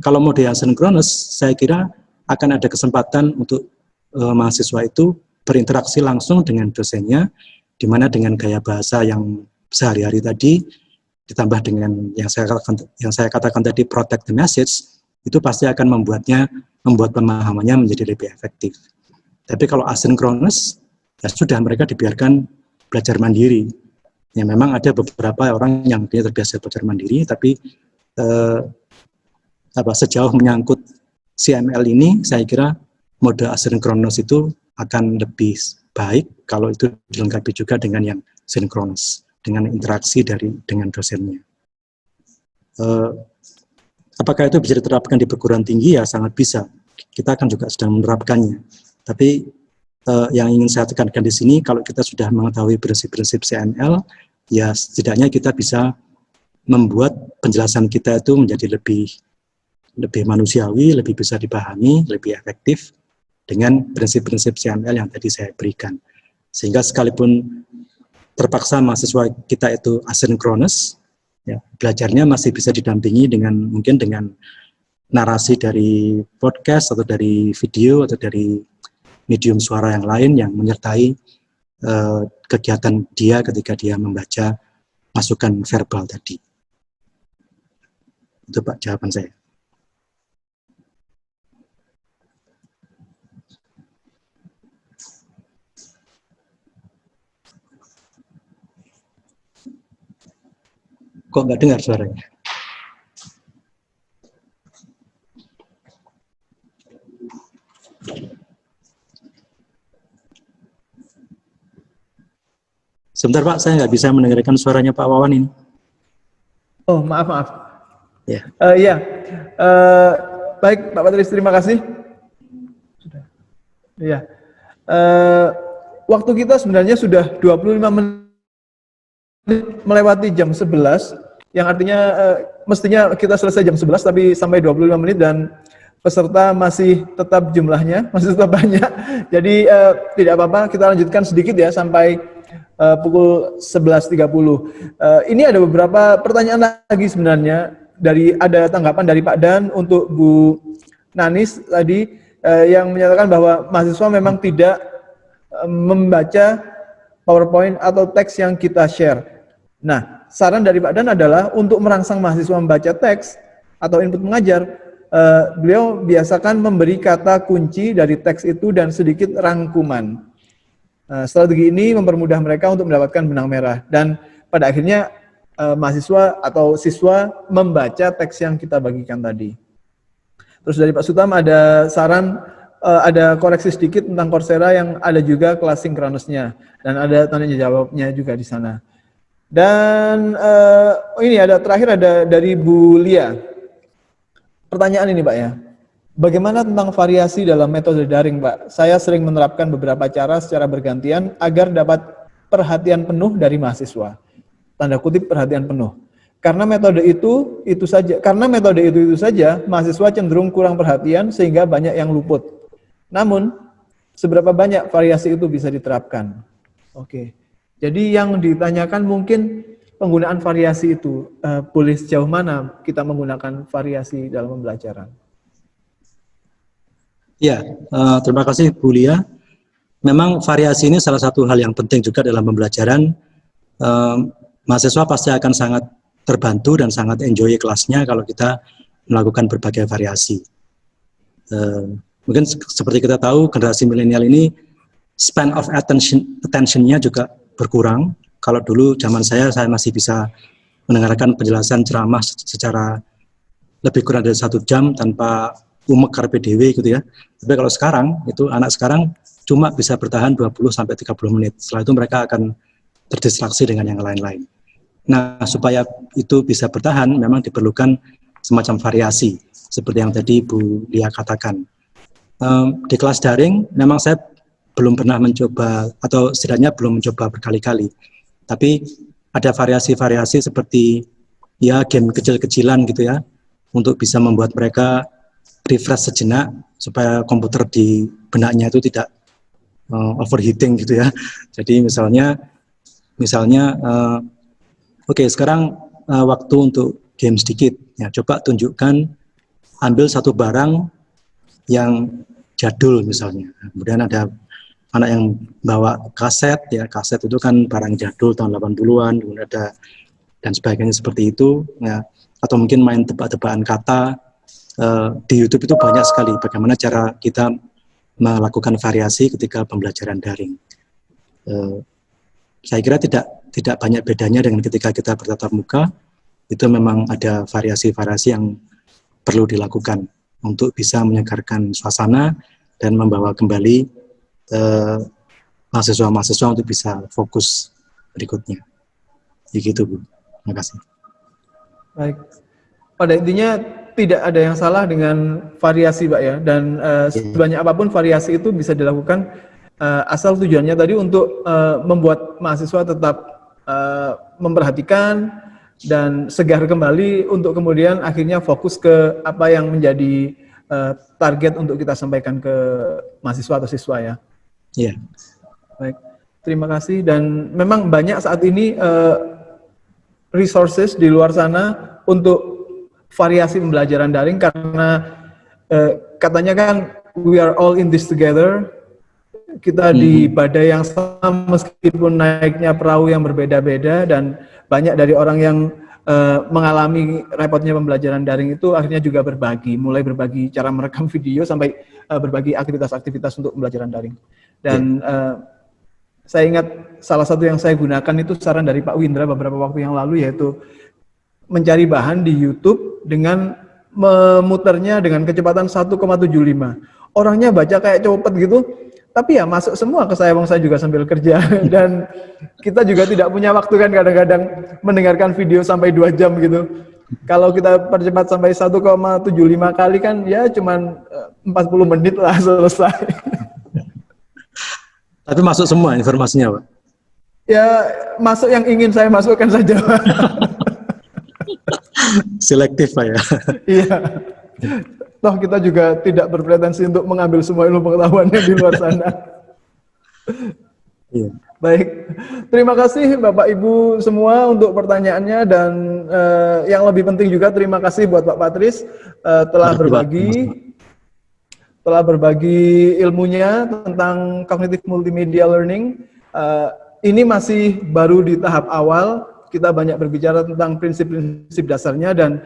Kalau mode yang sinkronus, saya kira akan ada kesempatan untuk mahasiswa itu berinteraksi langsung dengan dosennya, di mana dengan gaya bahasa yang sehari-hari tadi, ditambah dengan yang saya katakan tadi protect the message, itu pasti akan membuat pemahamannya menjadi lebih efektif. Tapi kalau asinkronus, ya sudah, mereka dibiarkan belajar mandiri. Ya memang ada beberapa orang yang dia terbiasa belajar mandiri, tapi sejauh menyangkut CML ini, saya kira mode asinkronus itu akan lebih baik kalau itu dilengkapi juga dengan yang sinkronus, dengan interaksi dengan dosennya. Apakah itu bisa diterapkan di perguruan tinggi? Ya sangat bisa. Kita akan juga sedang menerapkannya. Tapi yang ingin saya tekankan di sini, kalau kita sudah mengetahui prinsip-prinsip CML, ya setidaknya kita bisa membuat penjelasan kita itu menjadi lebih manusiawi, lebih bisa dipahami, lebih efektif dengan prinsip-prinsip CML yang tadi saya berikan. Sehingga sekalipun terpaksa mahasiswa kita itu asinkronus, ya, belajarnya masih bisa didampingi mungkin dengan narasi dari podcast atau dari video atau dari medium suara yang lain yang menyertai kegiatan dia ketika dia membaca masukan verbal tadi. Itu Pak jawaban saya. Kok nggak dengar suaranya? Sebentar Pak, saya nggak bisa mendengarkan suaranya Pak Wawan ini. Oh, maaf. Ya. Iya. Baik, Pak Patris, terima kasih. Sudah. Iya. Waktu kita sebenarnya sudah 25 menit melewati jam 11, yang artinya mestinya kita selesai jam 11, tapi sampai 25 menit dan peserta masih tetap jumlahnya, masih tetap banyak. Jadi tidak apa-apa, kita lanjutkan sedikit ya sampai pukul 11.30. Ini ada beberapa pertanyaan lagi sebenarnya, ada tanggapan dari Pak Dan untuk Bu Nanis tadi yang menyatakan bahwa mahasiswa memang tidak membaca PowerPoint atau teks yang kita share. Nah, saran dari Pak Dan adalah untuk merangsang mahasiswa membaca teks atau input mengajar, beliau biasakan memberi kata kunci dari teks itu dan sedikit rangkuman. Strategi ini mempermudah mereka untuk mendapatkan benang merah dan pada akhirnya mahasiswa atau siswa membaca teks yang kita bagikan tadi. Terus dari Pak Sutam ada saran, ada koreksi sedikit tentang Coursera yang ada juga kelas sinkronusnya dan ada tanya jawabnya juga di sana. Dan ini terakhir ada dari Bu Lia. Pertanyaan ini Pak ya. Bagaimana tentang variasi dalam metode daring, Pak? Saya sering menerapkan beberapa cara secara bergantian agar dapat perhatian penuh dari mahasiswa. Tanda kutip perhatian penuh. Karena metode itu saja, mahasiswa cenderung kurang perhatian sehingga banyak yang luput. Namun, seberapa banyak variasi itu bisa diterapkan? Oke. Jadi yang ditanyakan mungkin penggunaan variasi itu, boleh sejauh mana kita menggunakan variasi dalam pembelajaran? Ya, terima kasih Bu Lia. Memang variasi ini salah satu hal yang penting juga dalam pembelajaran. Mahasiswa pasti akan sangat terbantu dan sangat enjoy kelasnya kalau kita melakukan berbagai variasi. Mungkin seperti kita tahu, generasi milenial ini span of attention-nya juga berkurang. Kalau dulu zaman saya masih bisa mendengarkan penjelasan ceramah secara lebih kurang dari 1 jam tanpa umek carpe diewe gitu ya. Tapi kalau sekarang, itu anak sekarang cuma bisa bertahan 20-30 menit. Setelah itu mereka akan terdistraksi dengan yang lain-lain. Nah, supaya itu bisa bertahan, memang diperlukan semacam variasi, seperti yang tadi Bu Lia katakan. Di kelas daring, memang saya belum pernah mencoba, atau setidaknya belum mencoba berkali-kali. Tapi ada variasi-variasi seperti ya game kecil-kecilan gitu ya, untuk bisa membuat mereka refresh sejenak, supaya komputer di benaknya itu tidak overheating gitu ya. Jadi misalnya oke, sekarang waktu untuk game sedikit. Ya, coba tunjukkan, ambil satu barang yang jadul misalnya. Kemudian ada anak yang bawa kaset, ya kaset itu kan barang jadul tahun 80-an, kemudian ada dan sebagainya seperti itu. Ya, atau mungkin main tebak-tebakan kata. Di YouTube itu banyak sekali bagaimana cara kita melakukan variasi ketika pembelajaran daring. Saya kira tidak banyak bedanya dengan ketika kita bertatap muka, itu memang ada variasi-variasi yang perlu dilakukan untuk bisa menyegarkan suasana dan membawa kembali mahasiswa-mahasiswa untuk bisa fokus berikutnya. Begitu, Bu. Terima kasih. Baik. Pada intinya tidak ada yang salah dengan variasi, Pak ya, dan sebanyak apapun variasi itu bisa dilakukan asal tujuannya tadi untuk membuat mahasiswa tetap memperhatikan dan segar kembali untuk kemudian akhirnya fokus ke apa yang menjadi target untuk kita sampaikan ke mahasiswa atau siswa ya. Iya. Baik, terima kasih. Dan memang banyak saat ini resources di luar sana untuk variasi pembelajaran daring karena katanya kan we are all in this together. Kita di badai yang sama meskipun naiknya perahu yang berbeda-beda, dan banyak dari orang yang mengalami repotnya pembelajaran daring itu akhirnya juga berbagi, mulai berbagi cara merekam video sampai berbagi aktivitas-aktivitas untuk pembelajaran daring. Dan saya ingat salah satu yang saya gunakan itu saran dari Pak Windra beberapa waktu yang lalu, yaitu mencari bahan di YouTube dengan memutarnya dengan kecepatan 1,75. Orangnya baca kayak cepet gitu, tapi ya masuk semua ke saya, saya juga sambil kerja. Dan kita juga tidak punya waktu kan kadang-kadang mendengarkan video sampai 2 jam gitu. Kalau kita percepat sampai 1,75 kali kan ya cuman 40 menit lah selesai. Tapi masuk semua informasinya, Pak? Ya masuk yang ingin saya masukkan saja. Selektif, Pak ya? Iya. Toh kita juga tidak berpretensi untuk mengambil semua ilmu pengetahuan yang di luar sana. Iya. Baik, terima kasih Bapak Ibu semua untuk pertanyaannya, dan yang lebih penting juga terima kasih buat Pak Patris telah berbagi ilmunya tentang cognitive multimedia learning. Ini masih baru di tahap awal, kita banyak berbicara tentang prinsip-prinsip dasarnya dan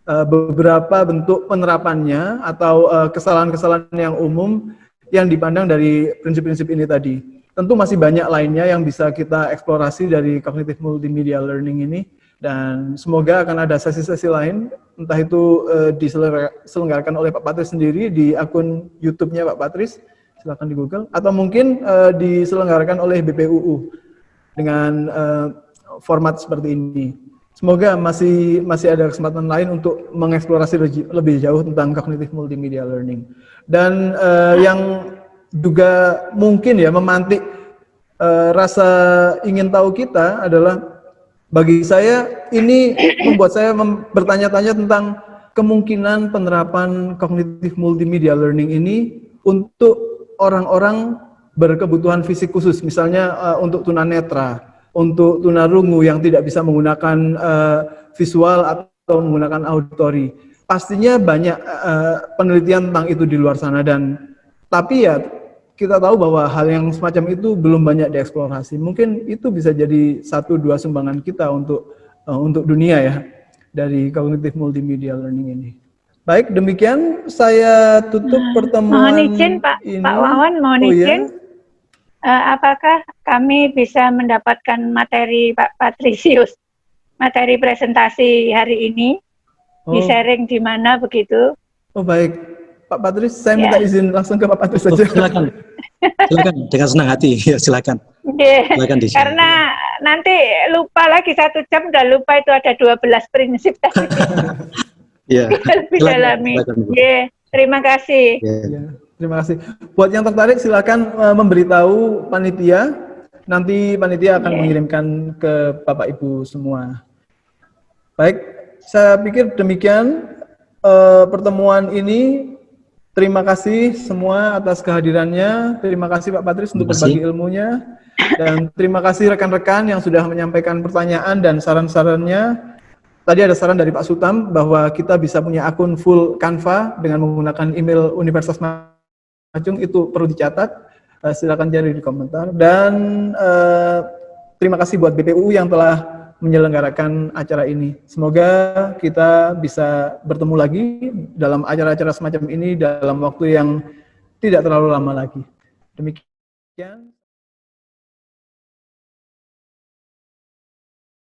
beberapa bentuk penerapannya atau kesalahan-kesalahan yang umum yang dipandang dari prinsip-prinsip ini tadi. Tentu masih banyak lainnya yang bisa kita eksplorasi dari cognitive multimedia learning ini, dan semoga akan ada sesi-sesi lain, entah itu diselenggarakan oleh Pak Patris sendiri di akun YouTube-nya Pak Patris, silakan di Google, atau mungkin diselenggarakan oleh BPUU dengan format seperti ini. Semoga masih ada kesempatan lain untuk mengeksplorasi lebih jauh tentang cognitive multimedia learning. Dan yang juga mungkin ya memantik rasa ingin tahu kita adalah, bagi saya ini membuat saya bertanya-tanya tentang kemungkinan penerapan cognitive multimedia learning ini untuk orang-orang berkebutuhan fisik khusus, misalnya untuk tunanetra, untuk tunarungu yang tidak bisa menggunakan visual atau menggunakan auditori. Pastinya banyak penelitian tentang itu di luar sana, dan tapi ya kita tahu bahwa hal yang semacam itu belum banyak dieksplorasi. Mungkin itu bisa jadi 1-2 sumbangan kita untuk dunia ya dari cognitive multimedia learning ini. Baik, demikian saya tutup pertemuan mohon izin Pak ini. Pak Wawan, mohon izin. Apakah kami bisa mendapatkan materi Pak Patrisius, materi presentasi hari ini, di-sharing di mana begitu? Oh baik, Pak Patris, saya minta izin langsung ke Pak Patris saja. Silakan, silakan dengan senang hati, ya silakan. Silakan karena nanti lupa lagi 1 jam udah lupa itu ada 12 prinsip tadi. Ya. Lebih dalami. Yeah, terima kasih. Ya, terima kasih. Buat yang tertarik silakan memberitahu panitia. Nanti panitia akan mengirimkan ke Bapak Ibu semua. Baik, saya pikir demikian pertemuan ini. Terima kasih semua atas kehadirannya. Terima kasih Pak Patris untuk berbagi ilmunya. Dan terima kasih rekan-rekan yang sudah menyampaikan pertanyaan dan saran-sarannya. Tadi ada saran dari Pak Sutam bahwa kita bisa punya akun full Canva dengan menggunakan email Universitas Majung, itu perlu dicatat. Silakan cari di komentar. Dan terima kasih buat BPU yang telah menyelenggarakan acara ini. Semoga kita bisa bertemu lagi dalam acara-acara semacam ini dalam waktu yang tidak terlalu lama lagi. Demikian.